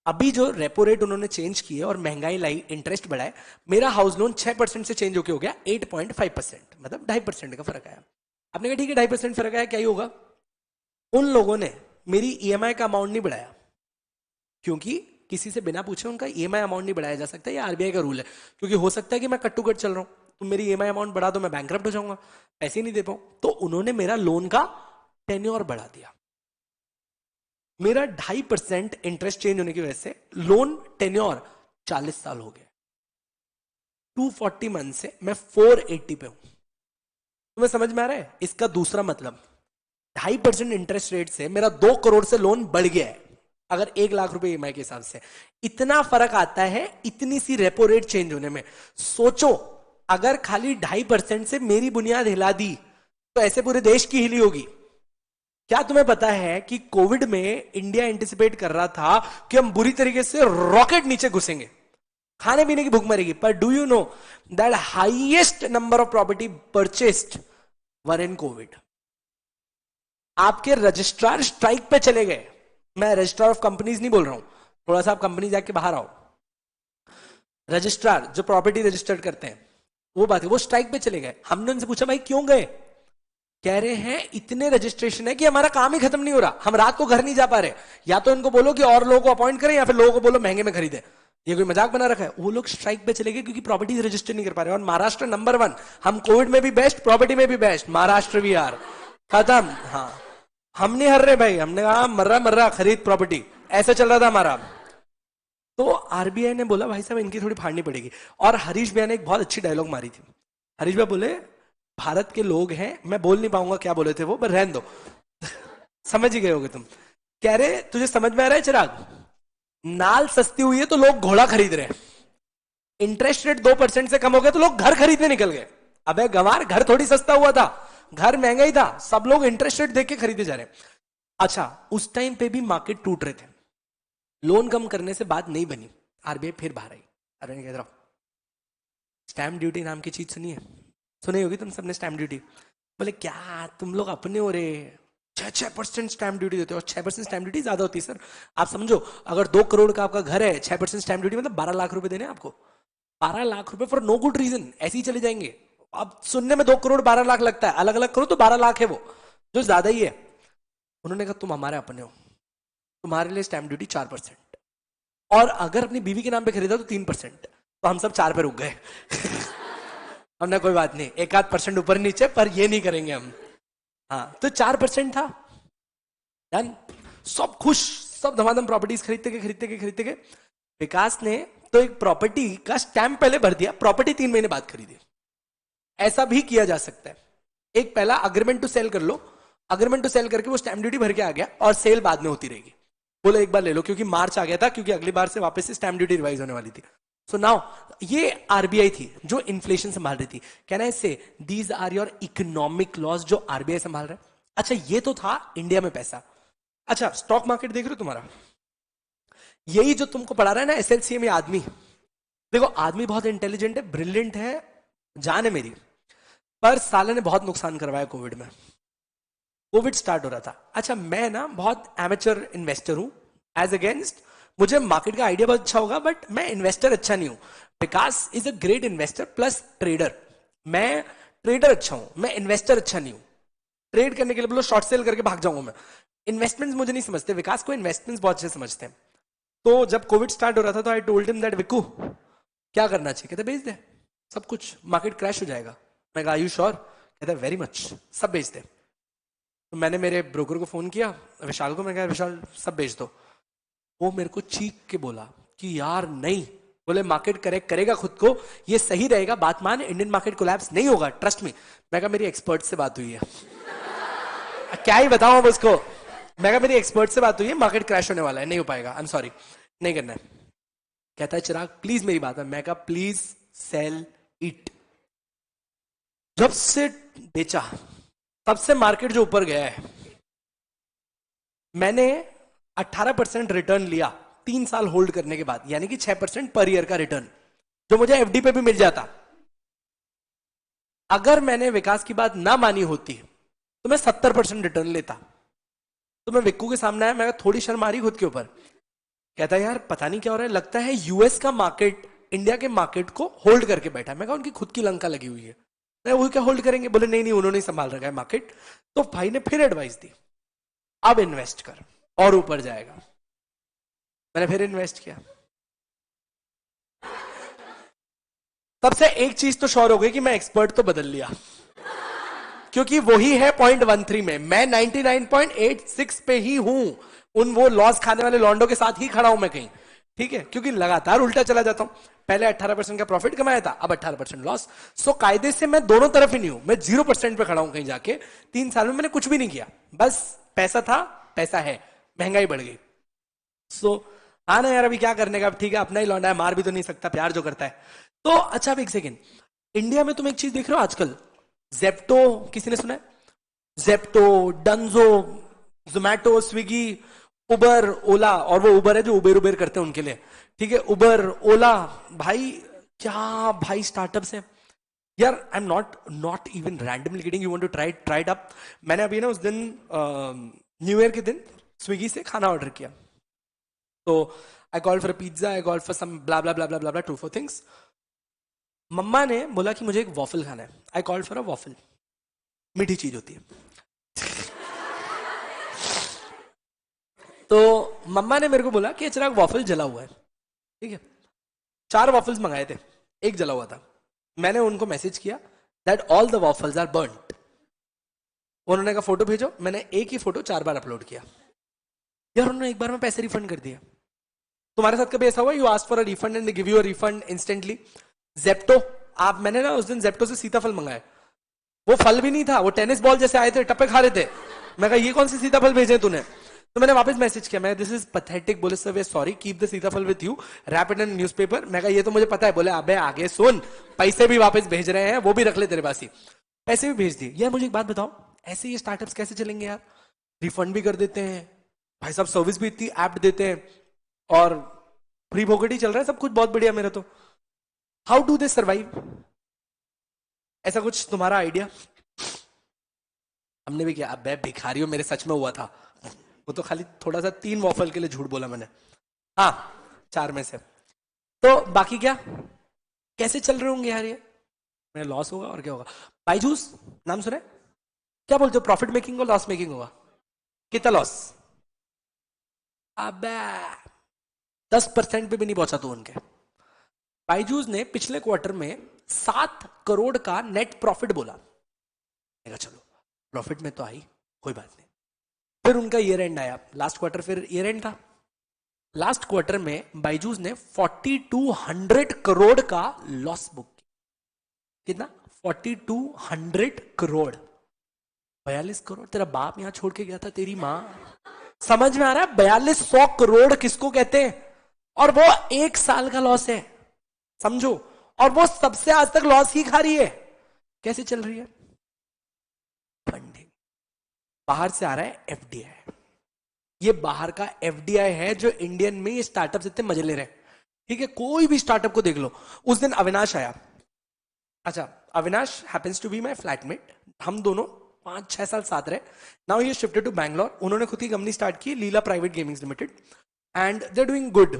अभी जो रेपो रेट उन्होंने चेंज किए और महंगाई लाई, इंटरेस्ट बढ़ाए, मेरा हाउस लोन 6% से चेंज होके हो गया 8.5%, मतलब 2.5% का फर्क आया। आपने कहा ठीक है 2.5% फर्क आया, क्या ही होगा। उन लोगों ने मेरी ईएमआई का अमाउंट नहीं बढ़ाया, क्योंकि किसी से बिना पूछे उनका ईएमआई अमाउंट नहीं बढ़ाया जा सकता, ये आरबीआई का रूल है। क्योंकि हो सकता है कि मैं कट टू कट चल रहा हूं, तुम मेरी ईएमआई अमाउंट बढ़ा दो, मैं बैंकरप्ट हो जाऊंगा, पैसे ही नहीं दे पाऊं। तो उन्होंने मेरा लोन का टेन्योर बढ़ा दिया। मेरा 2.5% इंटरेस्ट चेंज होने की वजह से लोन टेन्योर 40 साल हो गया। 240 मंथ से मैं 480 पे हूं। तुम्हें समझ में आ रहा है? इसका दूसरा मतलब 2.5% इंटरेस्ट रेट से मेरा 2 करोड़ से लोन बढ़ गया है, अगर 1 लाख रुपए ईएमआई के हिसाब से। इतना फर्क आता है इतनी सी रेपो रेट चेंज होने में। सोचो, अगर खाली 2.5% से मेरी बुनियाद हिला दी तो ऐसे पूरे देश की हिली होगी। क्या तुम्हें पता है कि कोविड में इंडिया एंटिसिपेट कर रहा था कि हम बुरी तरीके से रॉकेट नीचे घुसेंगे, खाने पीने की भूख मरेगी। पर do you know that highest number of property purchased were in Covid. आपके रजिस्ट्रार स्ट्राइक पे चले गए। मैं रजिस्ट्रार ऑफ कंपनीज नहीं बोल रहा हूं, थोड़ा सा आप कंपनी जाके बाहर आओ। रजिस्ट्रार जो प्रॉपर्टी रजिस्टर्ड करते हैं, वो बात है, वो स्ट्राइक पे चले गए। हमने उनसे पूछा भाई क्यों गए? कह रहे हैं इतने रजिस्ट्रेशन है कि हमारा काम ही खत्म नहीं हो रहा, हम रात को घर नहीं जा पा रहे। या तो इनको बोलो कि और लोगों को अपॉइंट करें, या फिर लोगों को बोलो महंगे में खरीदे। ये कोई मजाक बना रखा है? वो लोग स्ट्राइक पे चले गए क्योंकि प्रॉपर्टी रजिस्टर नहीं कर पा रहे। और महाराष्ट्र नंबर 1, हम कोविड में भी बेस्ट, प्रॉपर्टी में भी बेस्ट, महाराष्ट्र भी यार खत्म। हाँ, हम नहीं हर रहे भाई, हमने कहा मर्रा खरीद प्रॉपर्टी, ऐसा चल रहा था हमारा। तो आरबीआई ने बोला भाई साहब इनकी थोड़ी फाड़नी पड़ेगी। और हरीश भैया ने एक बहुत अच्छी डायलॉग मारी थी। हरीश भैया बोले भारत के लोग हैं, मैं बोल नहीं पाऊंगा क्या बोले थे वो, पर रहने दो समझ ही गए होगे तुम। कह रहे तुझे समझ में आ रहा है चिराग, नाल सस्ती हुई है तो लोग घोड़ा खरीद रहे हैं, इंटरेस्ट रेट 2% से कम हो गया तो लोग घर खरीदने निकल गए। अबे गंवार, घर थोड़ी सस्ता हुआ था, घर महंगा ही था, सब लोग इंटरेस्ट रेट देख के खरीदे जा रहे हैं। अच्छा, उस टाइम पे भी मार्केट टूट रहे थे, लोन कम करने से बात नहीं बनी। आरबीआई फिर बाहर आई। अरे कह रहा स्टैम्प ड्यूटी नाम की चीज सुनी है? सुनी होगी तुम सबने स्टैम्प ड्यूटी। बोले क्या तुम लोग अपने हो रहे, 6% स्टैम्प ड्यूटी देते हो। 6% स्टैम्प ड्यूटी ज्यादा होती है सर। आप समझो, अगर 2 करोड़ का आपका घर है, 6% स्टैम्प ड्यूटी मतलब 12 लाख रुपए देने आपको। 12 लाख रुपए फॉर नो गुड रीजन, ऐसे ही चले जाएंगे। अब सुनने में 2 करोड़ 12 लाख लगता है, अलग अलग करो तो 12 लाख है वो, जो ज्यादा ही है। उन्होंने कहा तुम हमारे अपने हो, तुम्हारे लिए स्टैम्प ड्यूटी 4%, और अगर अपनी बीवी के नाम पे खरीदा तो 3%। तो हम सब 4 पे रुक गए। हमने कोई बात नहीं, 1-8% ऊपर नीचे, पर ये नहीं करेंगे हम। हाँ, तो 4% था, डन, सब खुश, सब धमाधम प्रॉपर्टीज खरीदते गए। विकास ने तो एक प्रॉपर्टी का स्टैम्प पहले भर दिया, प्रॉपर्टी 3 महीने बाद खरीदी। ऐसा भी किया जा सकता है, एक पहला अग्रीमेंट टू सेल कर लो, अग्रीमेंट टू सेल करके वो स्टैम्प ड्यूटी भर के आ गया, और सेल बाद में होती रहेगी। बोलो एक बार ले लो, क्योंकि मार्च आ गया था, क्योंकि अगली बार से वापस से स्टैम्प ड्यूटी रिवाइज होने वाली थी। सो नाउ ये आरबीआई थी जो इन्फ्लेशन संभाल रही थी। Can I say these are your economic laws जो आरबीआई संभाल रहा है। अच्छा, ये तो था इंडिया में पैसा। अच्छा, स्टॉक मार्केट देख रहे हो तुम्हारा, यही जो तुमको पढ़ा रहा है ना एसएलसीए में आदमी, देखो आदमी बहुत इंटेलिजेंट है, ब्रिलियंट है, जान है मेरी, पर साले ने बहुत नुकसान करवाया कोविड में। कोविड स्टार्ट हो रहा था। अच्छा, मैं ना बहुत एमेचर इन्वेस्टर हूं, एज अगेंस्ट, मुझे मार्केट का आइडिया बहुत अच्छा होगा, बट मैं इन्वेस्टर अच्छा नहीं हूं। Vikas is a great investor plus trader. मैं ट्रेडर अच्छा हूं, मैं इन्वेस्टर अच्छा नहीं हूं। ट्रेड करने के लिए बोलो शॉर्ट सेल करके भाग जाऊंगा मैं। इन्वेस्टमेंट्स मुझे नहीं समझते, विकास को इन्वेस्टमेंट्स बहुत अच्छे समझते हैं। तो जब कोविड स्टार्ट हो रहा था तो आई टोल्ड हिम दैट विकू क्या करना चाहिए, कहते बेच दे सब कुछ, मार्केट क्रैश हो जाएगा। मैं कहा आर यू श्योर, कहता वेरी मच, सब बेच दे। तो मैंने मेरे ब्रोकर को फोन किया, विशाल को, मैं कहा विशाल सब बेच दो। वो मेरे को चीख के बोला कि यार नहीं, बोले मार्केट करेक्ट करेगा खुद को, ये सही रहेगा, बात मान, इंडियन मार्केट कोलैप्स नहीं होगा, ट्रस्ट मी। मैं कहा मेरी एक्सपर्ट से बात हुई है। क्या ही बताऊं अब उसको। मैं कहा मेरी एक्सपर्ट से बात हुई है, मार्केट क्रैश होने वाला है, नहीं हो पाएगा, आई एम सॉरी, नहीं करना है। कहता है चिराग प्लीज मेरी बात है। मैं कहा प्लीज सेल इट। जब से बेचा तब से मार्केट जो ऊपर गया है, मैंने 18% रिटर्न लिया 3 साल होल्ड करने के बाद, यानी कि 6% पर ईयर का रिटर्न, जो मुझे एफडी पे भी मिल जाता। अगर मैंने विकास की बात ना मानी होती तो मैं 70% रिटर्न लेता। तो मैं विक्कू के सामने आया, मैं थोड़ी शर्म आ रही खुद के ऊपर। कहता है यार पता नहीं क्या हो रहा है, लगता है यूएस का मार्केट इंडिया के मार्केट को होल्ड करके बैठा है। मैं कहा उनकी खुद की लंका लगी हुई है, मैं वो क्या होल्ड करेंगे। बोले नहीं नहीं, उन्होंने संभाल रखा है मार्केट। तो भाई ने फिर एडवाइस दी, अब इन्वेस्ट कर और ऊपर जाएगा। मैंने फिर इन्वेस्ट किया। तब से एक चीज तो श्योर हो गई कि मैं एक्सपर्ट तो बदल लिया, क्योंकि वही है 0.13 में, मैं 99.86 पे ही हूं। उन वो लॉस खाने वाले लॉन्डो के साथ ही खड़ा हूं मैं कहीं, ठीक है, क्योंकि लगातार उल्टा चला जाता हूं। पहले 18% का प्रॉफिट कमाया था, अब 18% लॉस। सो कायदे से मैं दोनों तरफ ही नहीं हूं, मैं 0% पे खड़ा हूं कहीं जाके। 3 साल में मैंने कुछ भी नहीं किया, बस पैसा था, पैसा है, महंगाई बढ़ गई। सो हाँ ना यार, अभी क्या करने का, अब ठीक है अपना ही लौंडा है, मार भी तो नहीं सकता, प्यार जो करता है। तो अच्छा अब एक सेकेंड, इंडिया में तुम एक चीज देख रहे हो आजकल, जेप्टो, किसी ने सुना है? जेप्टो, डंजो, जोमैटो, स्विगी, उबर, ओला, और वो उबर है जो उबेर उबेर करते हैं उनके लिए, ठीक है, उबर, ओला, भाई क्या भाई स्टार्टअप्स है यार। I am not even randomly kidding, you want to try it up. मैंने अभी ना उस दिन न्यू ईयर के दिन स्विगी से खाना ऑर्डर किया, तो I called for pizza, I called for some blah blah blah blah blah 2-4 things. मम्मा ने बोला कि मुझे एक वॉफल खाना है, I called for a waffle, मीठी चीज होती है। तो मम्मा ने मेरे को बोला कि चिराग वॉफल जला हुआ है, ठीक है, 4 वॉफल्स मंगाए थे, एक जला हुआ था। मैंने उनको मैसेज किया that all the waffles are burned. उन्होंने कहा फोटो भेजो, मैंने एक ही फोटो 4 बार अपलोड किया। यार उन्होंने एक बार में पैसे रिफंड कर दिया। तुम्हारे साथ कभी ऐसा हुआ, you ask for a refund and they give you a refund instantly? Zepto, आप, मैंने ना उस दिन जेप्टो से सीताफल मंगाए, वो फल भी नहीं था, वो टेनिस बॉल जैसे आए थे, टप्पे खा रहे थे। मैं कहा ये कौन सी सीताफल भेजे तूने? तो मैंने वापस मैसेज किया, मैं दिस इज पैथेटिक। बोले सर वे sorry, keep the sitaphal with you, wrap it in newspaper. मैं कहा ये तो मुझे पता है। बोले अबे आगे सुन, पैसे भी वापस भेज रहे हैं, वो भी रख ले तेरे पास ही, पैसे भी भेज दिए। यार मुझे एक बात बताओ, ऐसे ये स्टार्टअप्स कैसे चलेंगे यार? रिफंड भी कर देते हैं भाई साहब, सर्विस भी इतनी ऐप्ट देते हैं, और फ्री पॉकेट ही चल रहा है सब कुछ, बहुत बढ़िया मेरा तो। How do they survive? ऐसा कुछ तुम्हारा आइडिया? हमने भी किया। अब भिखारी हो, मेरे सच में हुआ था, वो तो खाली थोड़ा सा 3 वॉफल के लिए झूठ बोला मैंने, हाँ 4 में से। तो बाकी क्या, कैसे चल रहे होंगे यार ये? मेरा लॉस होगा और क्या होगा? बाइजूस नाम सुने? क्या बोलते हो, प्रॉफिट मेकिंग हो लॉस मेकिंग होगा? कितना लॉस? अबे 10% पे भी नहीं पहुंचा तू उनके। बायजूस ने पिछले क्वार्टर में 7 करोड़ का नेट प्रॉफिट बोला। मैंने कहा चलो प्रॉफिट में तो आई, कोई बात नहीं। फिर उनका ईयर एंड आया, लास्ट क्वार्टर फिर ईयर एंड था। लास्ट क्वार्टर में बायजूस ने 4200 करोड़ का लॉस बुक किया। कितना? 4200 करोड़। 42 करोड़ तेरा बाप यहां छोड़ के गया था, तेरी मां। समझ में आ रहा है? 4200 करोड़ किसको कहते हैं? और वो 1 साल का लॉस है, समझो। और वो सबसे आज तक लॉस ही खा रही है। कैसे चल रही है? फंडिंग बाहर से आ रहा है, एफडीआई। ये बाहर का एफडीआई है जो इंडियन में ये स्टार्टअप इतने मजे ले रहे हैं। ठीक है, कोई भी स्टार्टअप को देख लो। उस दिन अविनाश आया। अच्छा, Avinash happens to be my flatmate. हम दोनों 5-6 साल साथ रहे। Now he shifted to Bangalore. उन्होंने खुद की कंपनी स्टार्ट की, Leela private gamings limited, and they are doing good.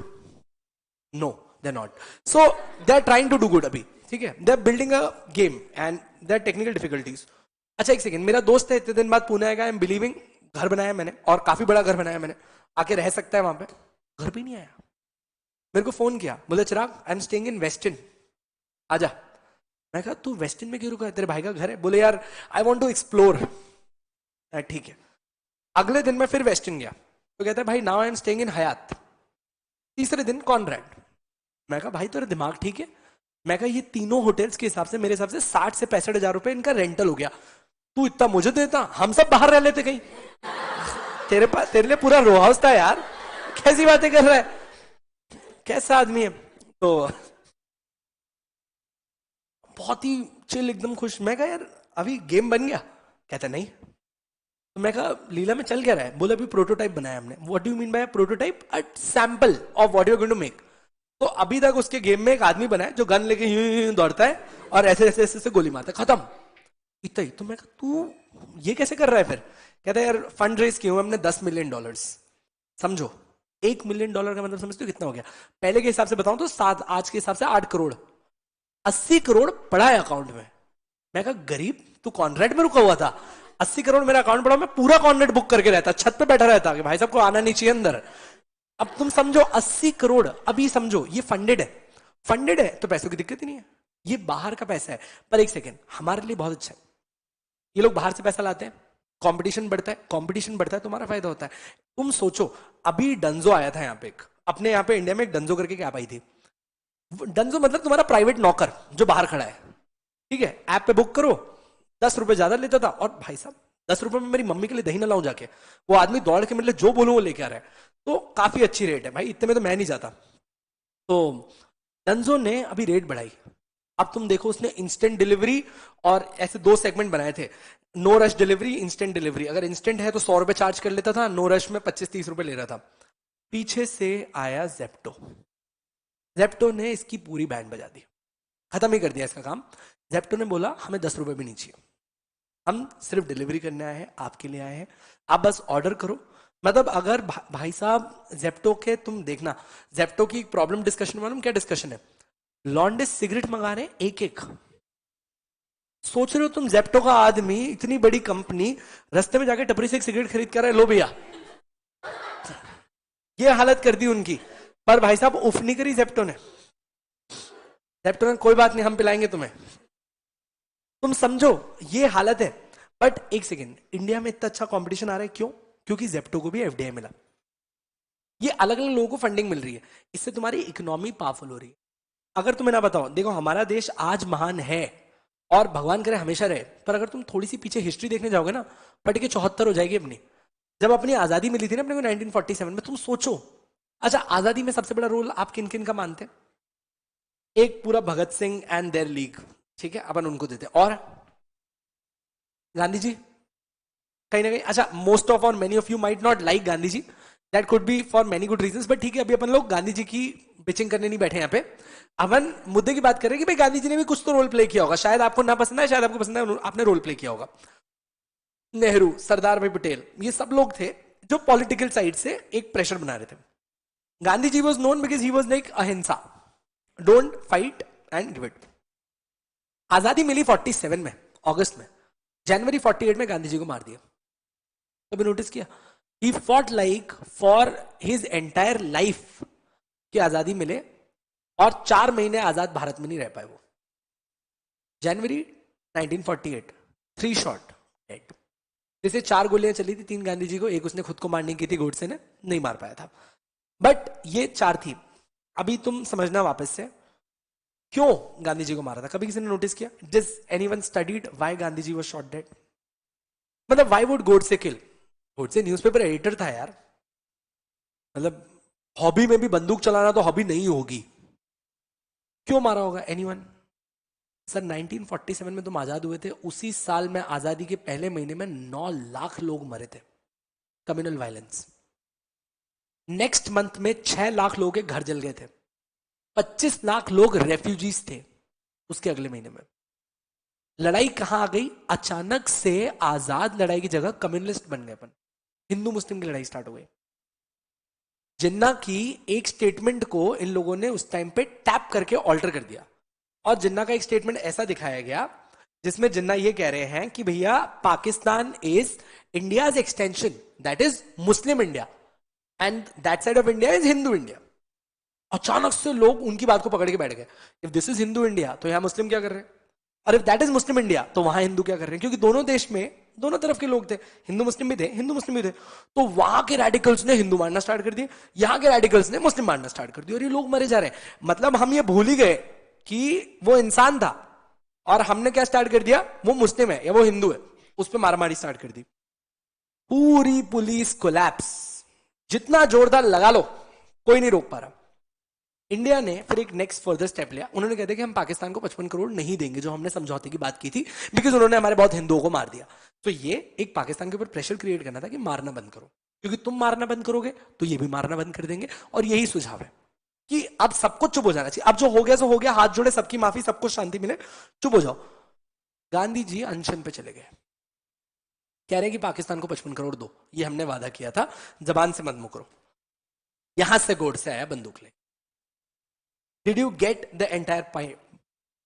No, they not. So they are trying to do good अभी। ठीक है, they are building a game and they are technical difficulties. अच्छा एक सेकंड, मेरा दोस्त है, इतने दिन बाद पुणे आएगा। I am believing. घर बनाया मैंने, और काफी बड़ा घर बनाया मैंने, आके रह सकता है वहां पे। घर भी नहीं आया, मेरे को फोन किया, बोले Chirag I am staying in Westin, आजा। मैं कहा तू वेस्टर्न में क्यों रुका है, तेरे भाई का घर है? बोले यार आई वांट टू एक्सप्लोर। ठीक है। अगले दिन मैं फिर वेस्टर्न गया, तो कहता है भाई now I am staying in Hyatt. तीसरे दिन कॉनरैड। मैं कहा भाई तेरा दिमाग ठीक है? मैं कहा ये तीनों होटल्स के हिसाब से, मेरे हिसाब से 60 से 65 हजार रुपए इनका रेंटल हो गया। तू इतना मुझे देता, हम सब बाहर रह लेते कहीं। तेरे पास, तेरे लिए पूरा रो हाउस था यार, कैसी बातें कर रहा है, कैसा आदमी है। तो बहुत ही चिल, एकदम खुश। मैं कहा यार अभी गेम बन गया? कहता नहीं। तो मैं कहा लीला में चल क्या रहा है? बोले अभी प्रोटोटाइप बनाया हमने। What do you mean by prototype? A sample of what you are going to make. तो अभी तक उसके गेम में एक आदमी बना है जो गन लेके यूं यूं दौड़ता है और ऐसे ऐसे ऐसे गोली मारता है, खत्म। इतना ही। तो मैं कहा तू ये कैसे कर रहा है फिर? कहता है यार फंड रेज किए हुए हमने $10 मिलियन। समझो, $1 मिलियन का मतलब समझते हो कितना हो गया? पहले के हिसाब से बताऊं तो 7, आज के हिसाब से 8 करोड़। 80 करोड़ पड़ा है अकाउंट में। मैं कहा गरीब, तू कॉन्ट्रैक्ट में रुका हुआ था। 80 करोड़ मेरा अकाउंट पड़ा, मैं पूरा कॉन्ट्रैक्ट बुक करके रहता, छत पे बैठा रहता कि भाई साहब को आना नहीं चाहिए अंदर। अब तुम समझो 80 करोड़, अभी समझो ये फंडेड है। फंडेड है तो पैसों की दिक्कत ही नहीं है, ये बाहर का पैसा है। पर एक सेकेंड, हमारे लिए बहुत अच्छा है, ये लोग बाहर से पैसा लाते हैं, कंपटीशन बढ़ता है, कंपटीशन बढ़ता है, तुम्हारा फायदा होता है। तुम सोचो, अभी डंजो आया था यहाँ पे, एक अपने यहाँ पे इंडिया में एक डंजो करके क्या आई थी। डंजो मतलब तुम्हारा प्राइवेट नौकर जो बाहर खड़ा है। ठीक है, ऐप पे बुक करो, 10 रुपए ज्यादा लेता था। और भाई साहब 10 रुपए में मेरी मम्मी के लिए दही ना लाऊं जाके, वो आदमी दौड़ के मेरे लिए जो बोलूं वो लेके आ रहा है। तो काफी अच्छी रेट है भाई, इतने में तो मैं नहीं जाता। तो डंजो ने अभी रेट बढ़ाई। अब तुम देखो, उसने इंस्टेंट डिलीवरी और ऐसे 2 सेगमेंट बनाए थे, no rush delivery, instant delivery. अगर इंस्टेंट है तो 100 रुपए चार्ज कर लेता था, नो रश में 25-30 रुपए ले रहा था। पीछे से आया जेप्टो। जेप्टो ने इसकी पूरी बैंड बजा दी, खत्म ही कर दिया इसका काम। जेप्टो ने बोला हमें 10 रुपए भी नहीं चाहिए, हम सिर्फ डिलीवरी करने आए हैं, आपके लिए आए हैं, आप बस ऑर्डर करो। मतलब अगर भाई साहब जेप्टो के, तुम देखना जेप्टो की प्रॉब्लम डिस्कशन, मालूम क्या डिस्कशन है? लॉन्डे सिगरेट मंगा रहे हैं एक एक। सोच रहे हो तुम जेप्टो का आदमी, इतनी बड़ी कंपनी, रास्ते में जाके टपरी से एक सिगरेट खरीद कर रहा है, लो भैया। ये हालत कर दी उनकी। पर भाई साहब उफ नहीं करी जेप्टो ने। जेप्टो ने कोई बात नहीं, हम पिलाएंगे तुम्हें। तुम समझो ये हालत है। बट एक सेकेंड, इंडिया में इतना अच्छा कंपटीशन आ रहा है, क्यों? क्योंकि जेप्टो को भी एफडीआई मिला। ये अलग अलग लोगों को फंडिंग मिल रही है, इससे तुम्हारी इकोनॉमी पावरफुल हो रही है। अगर तुम्हें ना बताओ, देखो हमारा देश आज महान है और भगवान करे हमेशा रहे, पर अगर तुम थोड़ी सी पीछे हिस्ट्री देखने जाओगे ना, पट के 74 हो जाएगी अपनी। जब अपनी आजादी मिली थी ना अपने को 1947 में, तुम सोचो। अच्छा, आजादी में सबसे बड़ा रोल आप किन किन का मानते हैं? एक पूरा Bhagat Singh and there league, ठीक है, अपन उनको देते। और गांधी जी कहीं ना कहीं। अच्छा, मोस्ट ऑफ और many of you might not like Gandhi ji, that could be for many good reasons, but ठीक है, अभी अपन लोग गांधी जी की बिचिंग करने नहीं बैठे यहाँ पे। अपन मुद्दे की बात कर रहे हैं कि भाई गांधी जी ने भी कुछ तो रोल प्ले किया होगा, शायद आपको ना पसंद है, शायद आपको पसंद है, आपने रोल प्ले किया होगा। नेहरू, सरदार भाई पटेल, ये सब लोग थे जो पॉलिटिकल साइड से एक प्रेशर बना रहे थे। Gandhi ji was known because he was like ahimsa, don't fight and give it. आजादी मिली 47 में, अगस्त में। जनवरी 48 में गांधी जी को मार दिया। कभी नोटिस किया? He fought like for his entire life कि आजादी मिले, और 4 महीने आजाद भारत में नहीं रह पाए वो। जनवरी 1948, 3 शॉट डेड। जैसे 4 गोलियां चली थी, 3 गांधी जी को, एक उसने खुद को मारने की थी, गोडसे ने नहीं मार पाया था, बट ये 4 थी। अभी तुम समझना वापस से क्यों गांधी जी को मारा था। कभी किसी ने नोटिस किया? Did anyone studied why Gandhi ji was shot dead? मतलब why would Godse kill? Godse newspaper editor था यार, मतलब हॉबी में भी बंदूक चलाना तो हॉबी नहीं होगी, क्यों मारा होगा? एनीवन? सर 1947 में तुम आजाद हुए थे, उसी साल में आजादी के पहले महीने में 9 लाख लोग मरे थे, कम्युनल वायलेंस। नेक्स्ट मंथ में 6 लाख लोगों के घर जल गए थे, 25 लाख लोग रेफ्यूजीज थे उसके अगले महीने में। लड़ाई कहां आ गई? अचानक से आजाद लड़ाई की जगह कम्युनलिस्ट बन गए अपन, हिंदू मुस्लिम की लड़ाई स्टार्ट हो गई। जिन्ना की एक स्टेटमेंट को इन लोगों ने उस टाइम पे टैप करके ऑल्टर कर दिया, और जिन्ना का एक स्टेटमेंट ऐसा दिखाया गया जिसमें जिन्ना ये कह रहे हैं कि भैया Pakistan is India's extension, that is Muslim India, and that side of India is Hindu India. अचानक से लोग उनकी बात को पकड़ के बैठ गए, if this is Hindu India तो यहां मुस्लिम क्या कर रहे हैं, और if that is Muslim India तो वहां हिंदू क्या कर रहे हैं? क्योंकि दोनों देश में दोनों तरफ के लोग थे, हिंदू मुस्लिम भी थे, हिंदू मुस्लिम भी थे। तो वहां के रेडिकल्स ने हिंदू मारना स्टार्ट कर दिए, यहां के रेडिकल्स ने मुस्लिम मारना स्टार्ट कर दिया, और ये लोग मरे जा रहे हैं। मतलब हम ये भूल ही गए कि वो इंसान था, और हमने क्या स्टार्ट कर दिया, वो मुस्लिम है या वो हिंदू है, उस पर मारामारी स्टार्ट कर दी। पूरी पुलिस कोलैप्स, जितना जोरदार लगा लो कोई नहीं रोक पा रहा। इंडिया ने फिर एक नेक्स्ट फर्दर स्टेप लिया, उन्होंने कहते कि हम पाकिस्तान को 55 करोड़ नहीं देंगे जो हमने समझौते की बात की थी, बिकॉज उन्होंने हमारे बहुत हिंदुओं को मार दिया। तो ये एक पाकिस्तान के ऊपर प्रेशर क्रिएट करना था कि मारना बंद करो, क्योंकि तुम मारना बंद करोगे तो ये भी मारना बंद कर देंगे। और यही सुझाव है कि अब सबको चुप हो जाना चाहिए, अब जो हो गया सो हो गया, हाथ जोड़े, सबकी माफी, सबको शांति मिले, चुप हो जाओ। गांधी जी अनशन पे चले गए, कह रहे हैं कि पाकिस्तान को 55 करोड़ दो, ये हमने वादा किया था, जबान से मत मुकरो। यहां से गोड से आया बंदूक ले। Did you get the entire point?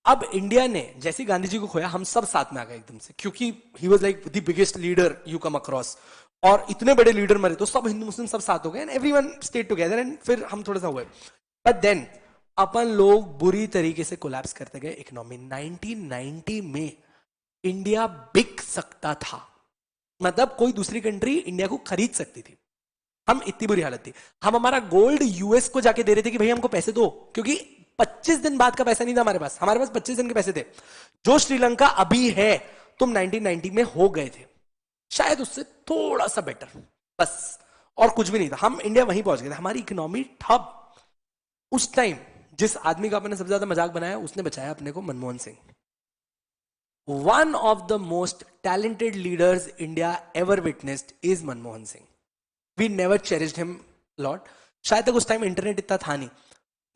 अब इंडिया ने जैसे गांधी जी को खोया, हम सब साथ में आ गए एकदम से, क्योंकि he was like the biggest leader you come across, और इतने बड़े लीडर मरे तो सब हिंदू मुस्लिम सब साथ हो गए, and everyone stayed together, and फिर हम थोड़ा सा हुए। बट देन अपन लोग बुरी तरीके से कोलैप्स करते गए इकोनॉमी। 1990 में इंडिया बिक सकता था, मतलब कोई दूसरी कंट्री इंडिया को खरीद सकती थी, हम इतनी बुरी हालत थी। हम हमारा गोल्ड यूएस को जाके दे रहे थे कि भाई हमको पैसे दो, क्योंकि 25 दिन बाद का पैसा नहीं था हमारे पास 25 दिन के पैसे थे, जो श्रीलंका अभी है तुम 1990 में हो गए थे, शायद उससे थोड़ा सा बेटर, बस, और कुछ भी नहीं था। हम इंडिया वहीं पहुंच गए थे, हमारी इकोनॉमी ठप। उस टाइम जिस आदमी का अपने सबसे ज्यादा मजाक बनाया, उसने बचाया अपने को, Manmohan Singh. One of the most talented leaders India ever witnessed is Manmohan Singh. We never cherished him lot. शायद तक उस टाइम इंटरनेट इतना था नहीं।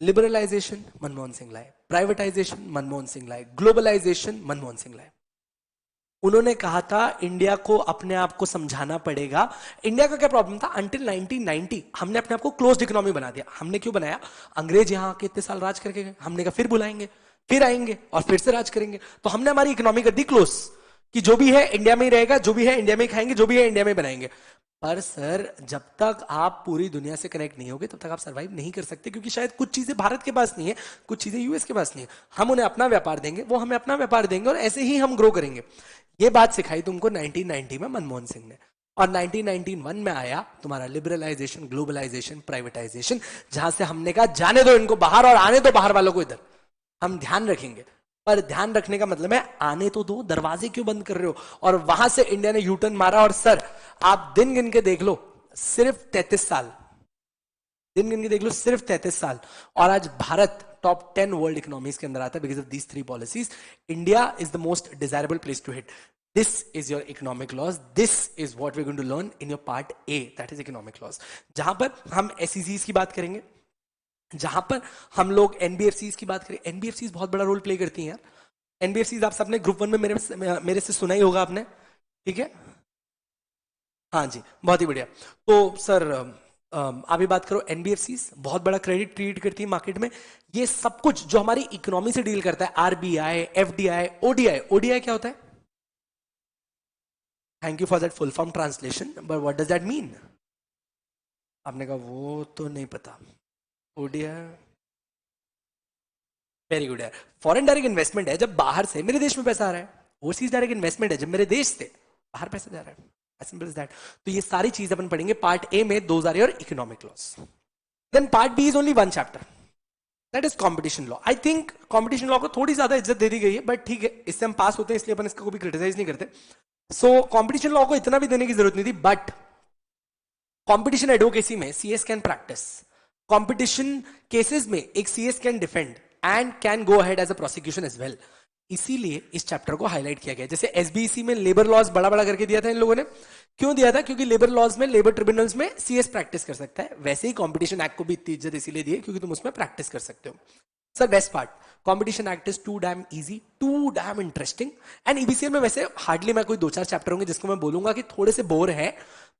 लिबरलाइजेशन मनमोहन सिंह लाए, प्राइवेटाइजेशन मनमोहन सिंह लाए, ग्लोबलाइजेशन मनमोहन सिंह लाए। उन्होंने कहा था इंडिया को अपने आप को समझाना पड़ेगा। इंडिया का क्या प्रॉब्लम था? अंटिल 1990 हमने अपने आप को क्लोज्ड इकोनॉमी बना दिया। हमने क्यों बनाया? अंग्रेज यहां आके इतने साल राज करके गए, हमने कहा फिर बुलाएंगे, फिर आएंगे और फिर से राज करेंगे, तो हमने हमारी इकोनॉमी कर दी क्लोज, कि जो भी है इंडिया में ही रहेगा, जो भी है इंडिया में ही खाएंगे, जो भी है इंडिया में बनाएंगे। पर सर जब तक आप पूरी दुनिया से कनेक्ट नहीं होगे तब तक आप सर्वाइव नहीं कर सकते, क्योंकि शायद कुछ चीजें भारत के पास नहीं है, कुछ चीजें यूएस के पास नहीं है। हम उन्हें अपना व्यापार देंगे, वो हमें अपना व्यापार देंगे, और ऐसे ही हम ग्रो करेंगे। ये बात सिखाई तुमको 1990 में मनमोहन सिंह ने, और 1991 में आया तुम्हारा लिबरलाइजेशन, ग्लोबलाइजेशन, प्राइवेटाइजेशन, जहां से हमने कहा जाने दो इनको बाहर और आने दो बाहर वालों को इधर, हम ध्यान रखेंगे। पर ध्यान रखने का मतलब है आने तो दो, दरवाजे क्यों बंद कर रहे हो? और वहां से इंडिया ने यूटर्न मारा, और सर आप दिन गिन के देख लो, सिर्फ 33 साल, दिन गिन के देख लो, सिर्फ 33 साल, और आज भारत टॉप 10 वर्ल्ड इकोनॉमीज के अंदर आता है because of these 3 policies. India is the most desirable place to hit. This is your economic laws. This is what we're going to learn in your part A, that is economic laws. जहां पर हम SECs की बात करेंगे, जहां पर हम लोग एनबीएफसीज की बात करें। एनबीएफसीज बहुत बड़ा रोल प्ले करती हैं यार। एनबीएफसीज आप सबने ग्रुप 1 में मेरे से सुना ही होगा आपने, ठीक है? हाँ जी, बहुत ही बढ़िया। तो सर अभी बात करो, एनबीएफसीज बहुत बड़ा क्रेडिट क्रिएट करती है मार्केट में। ये सब कुछ जो हमारी इकोनॉमी से डील करता है, आरबीआई, एफडीआई, ओडीआई। ओडीआई क्या होता है? Thank you for that full form translation, but what does that mean? आपने कहा वो तो नहीं पता। ओडीआई, वेरी गुड यार। फॉरेन डायरेक्ट इन्वेस्टमेंट है जब बाहर से मेरे देश में पैसा आ रहा है। ओवरसीज डायरेक्ट इन्वेस्टमेंट है जब मेरे देश से बाहर पैसा जा रहा है। As simple as that. तो ये सारी चीज अपन पढ़ेंगे पार्ट ए में, 2000 और economic laws. Then part B is only one chapter, that is competition law. I think competition law को थोड़ी ज्यादा इज्जत दे दी गई है, बट ठीक है, इससे हम पास होते हैं इसलिए अपन इसका कोई क्रिटिसाइज नहीं करते। सो कॉम्पिटिशन लॉ को इतना भी देने की जरूरत नहीं थी, बट कॉम्पिटिशन एडवोकेसी में CS can practice. Competition cases में एक CS can defend and can go ahead as a prosecution as well. इसीलिए इस चैप्टर को हाईलाइट किया गया। जैसे एसबीसी में लेबर लॉज बड़ा बड़ा करके दिया था इन लोगों ने, क्यों दिया था? क्योंकि लेबर लॉज में, लेबर ट्रिब्यूनल्स में सीएस प्रैक्टिस कर सकता है। वैसे ही कॉम्पिटिशन एक्ट को भी इतनी इज्जत इसीलिए दी है क्योंकि तुम उसमें प्रैक्टिस कर सकते हो। Sir best part, competition act is too damn easy, too damn interesting. And EBCL में वैसे हार्डली मैं कोई 2-4 चैप्टर होंगे जिसको मैं बोलूंगा कि थोड़े से बोर है,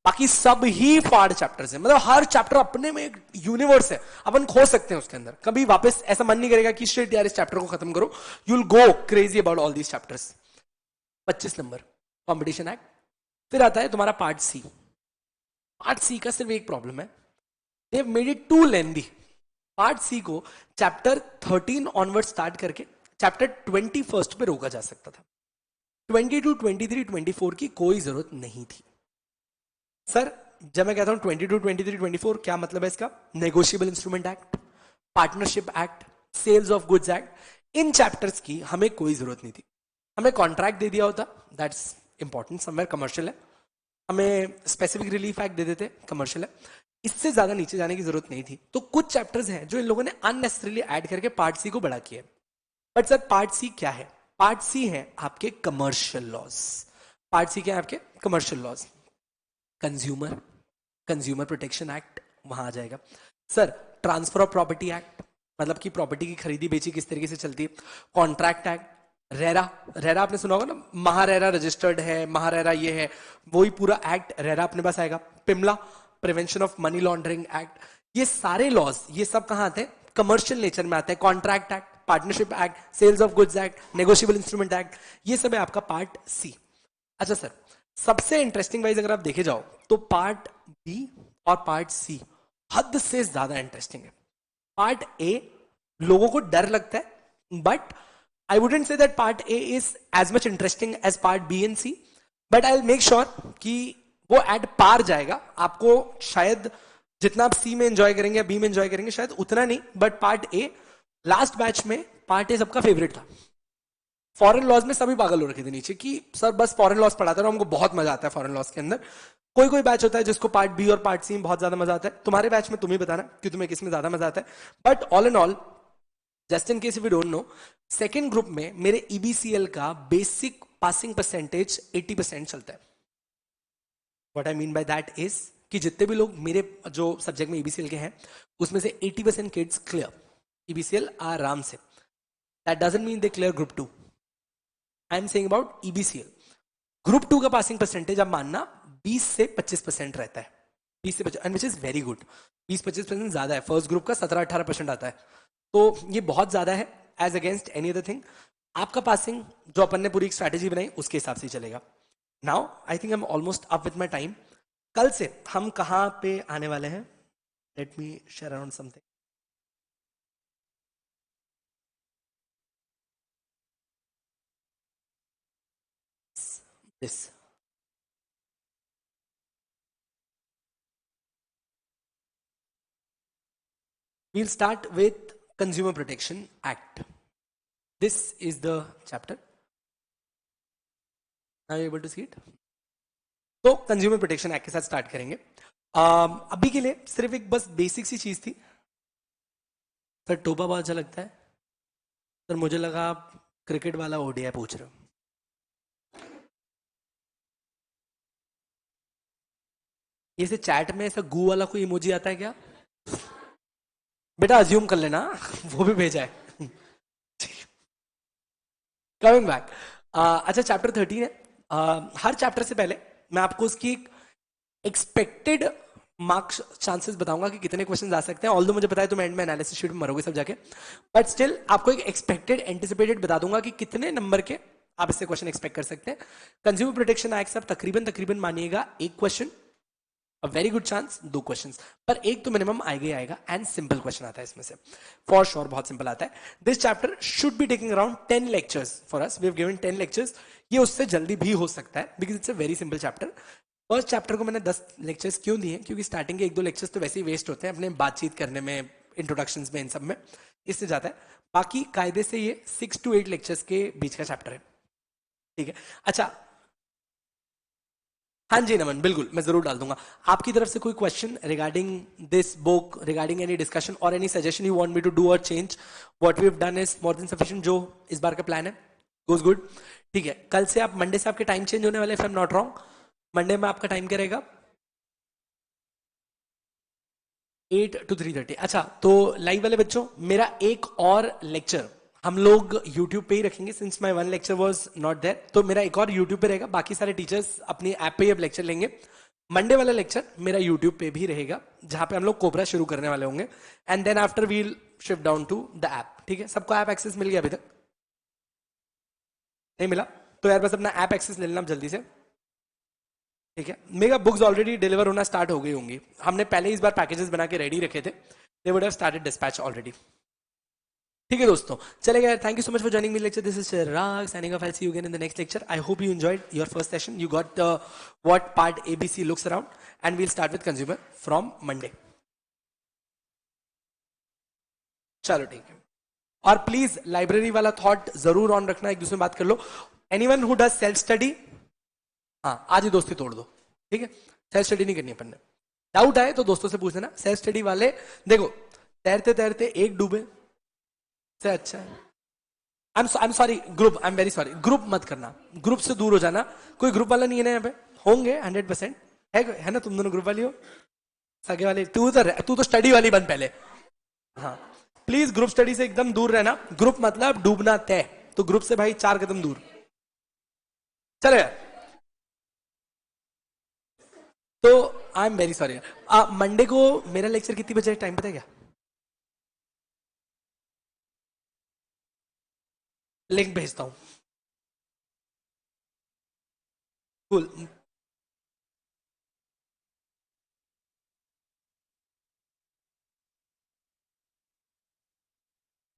बाकी सब ही फाड़ चैप्टर्स हैं। मतलब हर चैप्टर अपने में एक यूनिवर्स है, अपन खो सकते हैं उसके अंदर। कभी वापस ऐसा मन नहीं करेगा कि शिट यार इस चैप्टर को खत्म करो। You will go crazy about all these chapters. 25 number competition act. फिर आता है तुम्हारा पार्ट सी। पार्ट सी का सिर्फ एक प्रॉब्लम है, they have made it too lengthy. Part C को चैप्टर 13 ऑनवर्ड स्टार्ट करके चैप्टर 21 पे रोका जा सकता था। 22, 23, 24 की कोई जरूरत नहीं थी। सर जब मैं कहता हूं 22, 23, 24 क्या मतलब है इसका? Negotiable instrument act, partnership act, sales of goods act, इन चैप्टर्स की हमें कोई जरूरत नहीं थी। हमें कॉन्ट्रैक्ट दे दिया होता, दैट्स इंपॉर्टेंट, समवेयर कमर्शियल है। हमें स्पेसिफिक रिलीफ एक्ट दे देते, कमर्शियल है। इससे ज्यादा नीचे जाने की जरूरत नहीं थी। तो कुछ चैप्टर्स हैं जो इन लोगों ने अननेसेसरीली ऐड करके पार्ट सी को बड़ा किया। बट सर पार्ट सी क्या है? पार्ट सी है आपके कमर्शियल लॉज। पार्ट सी क्या है आपके? Commercial laws. Consumer protection act वहां आ जाएगा। Sir transfer of property act, मतलब कि प्रॉपर्टी की खरीदी बेची किस तरीके से चलती है। कॉन्ट्रैक्ट एक्ट, रेरा, रेरा आपने सुना होगा ना, महारेरा रजिस्टर्ड है, महारेरा ये है, वही पूरा एक्ट रेरा अपने पास आएगा। PMLA, prevention of money laundering act, ये सारे लॉज ये सब कहां आते हैं? कमर्शियल नेचर में आते हैं। Contract act, partnership act, sales of goods act, negotiable instrument act, ये सब है आपका पार्ट सी। अच्छा सर सबसे इंटरेस्टिंग वाइज अगर आप देखे जाओ तो पार्ट बी और पार्ट सी हद से ज्यादा इंटरेस्टिंग है। पार्ट ए लोगों को डर लगता है, but I wouldn't say that part A is as much interesting as part B and C, but I will make sure कि वो एट पार जाएगा। आपको शायद जितना आप सी में एंजॉय करेंगे या बी में एंजॉय करेंगे शायद उतना नहीं, but part A last batch में पार्ट ए सबका फेवरेट था। फॉरेन लॉज में सभी पागल हो रखे थे नीचे कि सर बस फॉरेन लॉज पढ़ाते रहो, हमको बहुत मजा आता है फॉरेन लॉज के अंदर। कोई कोई बैच होता है जिसको पार्ट बी और पार्ट सी में बहुत ज्यादा मजा आता है। तुम्हारे बैच में तुम ही बताना कि तुम्हें किस में ज्यादा मजा आता है। But all in all, just in case if you don't know, second group में मेरे ईबीसीएल का बेसिक पासिंग परसेंटेज 80% चलता है। What I mean by that is कि जितने भी लोग मेरे जो सब्जेक्ट में ईबीसीएल के हैं उसमें से 80% किड्स क्लियर ईबीसीएल आराम से। That doesn't mean they clear group 2, I am saying about EBCL. Group 2 का पासिंग परसेंटेज आप मानना 20 से 25% रहता है। 20 से 25, and which is very good. 20-25% ज्यादा है। फर्स्ट ग्रुप का 17-18% आता है, तो ये बहुत ज्यादा है as against any other thing. आपका पासिंग जो अपन ने पूरी एक स्ट्रैटेजी बनाई उसके हिसाब से चलेगा। Now I think I am almost up with my time. कल से हम कहां पे आने वाले हैं? Let me share around something. This we'll start with Consumer Protection Act. This is the chapter. Are you able to see it? तो कंज्यूमर प्रोटेक्शन एक्ट के साथ स्टार्ट करेंगे। अभी के लिए सिर्फ एक बस बेसिक सी चीज थी। सर टोपा बहुत अच्छा लगता है। सर मुझे लगा आप क्रिकेट वाला ओडीआई पूछ रहे हो। ये से चैट में ऐसा गू वाला कोई इमोजी आता है क्या? बेटा अज्यूम कर लेना वो भी भेजा है। कमिंग बैक, अच्छा चैप्टर 13 है। हर चैप्टर से पहले मैं आपको उसकी एक्सपेक्टेड मार्क्स चांसेस बताऊंगा कि कितने क्वेश्चंस आ सकते हैं। ऑल्दो मुझे पता है तुम एंड में एनालिसिस शीट में मरोगे सब जाके, बट स्टिल आपको एक एक्सपेक्टेड एंटिसिपेटेड बता दूंगा कि कितने नंबर के आप इससे क्वेश्चन एक्सपेक्ट कर सकते हैं। कंज्यूमर प्रोटेक्शन एक्ट सब तकरीबन मानिएगा एक question a very good chance 2 questions, पर एक तो मिनिमम आएगा ही आएगा, एंड सिंपल क्वेश्चन आता है इसमें से फॉर श्योर, बहुत सिंपल आता है. This chapter should be taking around 10 lectures for us, we have given 10 lectures. ये उससे जल्दी भी हो सकता है because it's a very simple chapter. First chapter को मैंने 10 लेक्चर्स क्यों दिए, क्योंकि स्टार्टिंग के 1-2 लेक्चर्स तो वैसे ही वेस्ट होते हैं अपने बातचीत करने में, इंट्रोडक्शन में, इन सब में, इससे जाता है. बाकी कायदे से ये 6 to 8 लेक्चर्स के बीच का चैप्टर है. ठीक है. अच्छा, हाँ जी नमन, बिल्कुल मैं जरूर डाल दूंगा. आपकी तरफ से कोई question regarding this book, regarding any discussion और any suggestion you want me to do और change? What we have done is more than sufficient. जो इस बार का प्लान है गोज गुड. ठीक है. कल से आप, मंडे से आपके टाइम चेंज होने वाले, if I am not wrong. Monday में आपका टाइम क्या रहेगा? 8 to 3:30. अच्छा, तो लाइव वाले बच्चों, मेरा एक और लेक्चर हम लोग YouTube पे ही रखेंगे, since my one lecture was not there. तो मेरा एक और YouTube पे रहेगा, बाकी सारे टीचर्स अपनी ऐप पे ही अब लेक्चर लेंगे. मंडे वाला लेक्चर मेरा YouTube पे भी रहेगा, जहां पे हम लोग कोबरा शुरू करने वाले होंगे, and then after we'll shift down to the app. ठीक है. सबको ऐप एक्सेस मिल गया अभी तक? नहीं मिला? तो यार बस अपना ऐप एक्सेस ले लेना जल्दी से. ठीक है. मेगा बुक्स ऑलरेडी डिलीवर होना स्टार्ट हो गई होंगी, हमने पहले इस बार पैकेजेस बना के रेडी रखे थे. They would have started dispatch already. ठीक है दोस्तों, चलेगा. Thank you so much for joining me lecture. This is Chirag signing off. I see you again in the next lecture. I hope you enjoyed your first session. You got what part ABC looks around, and we'll start with consumer from Monday. चलो ठीक है. और प्लीज लाइब्रेरी वाला थॉट जरूर ऑन रखना, एक दूसरे में बात कर लो. Anyone who does self study, हाँ आज ही दोस्ती तोड़ दो. ठीक है. सेल्फ स्टडी नहीं करनी अपन ने. डाउट आए तो दोस्तों से पूछ लेना. सेल्फ स्टडी वाले देखो, तैरते तैरते एक डूबे से अच्छा है. I am sorry group, I am very sorry, group मत करना, ग्रुप से दूर हो जाना. कोई ग्रुप वाला नहीं है ना यहाँ पे? होंगे 100%. है ना? तुम दोनों ग्रुप वाली हो, सगे वाली. तू तो स्टडी वाली बन पहले. हाँ, प्लीज ग्रुप स्टडी से एकदम दूर रहना. ग्रुप मतलब डूबना तय, तो ग्रुप से भाई 4 कदम दूर. चले. तो I am very sorry. Monday को मेरा लेक्चर कितनी बजे टाइम पता है क्या? लिंक भेजता हूँ. कूल.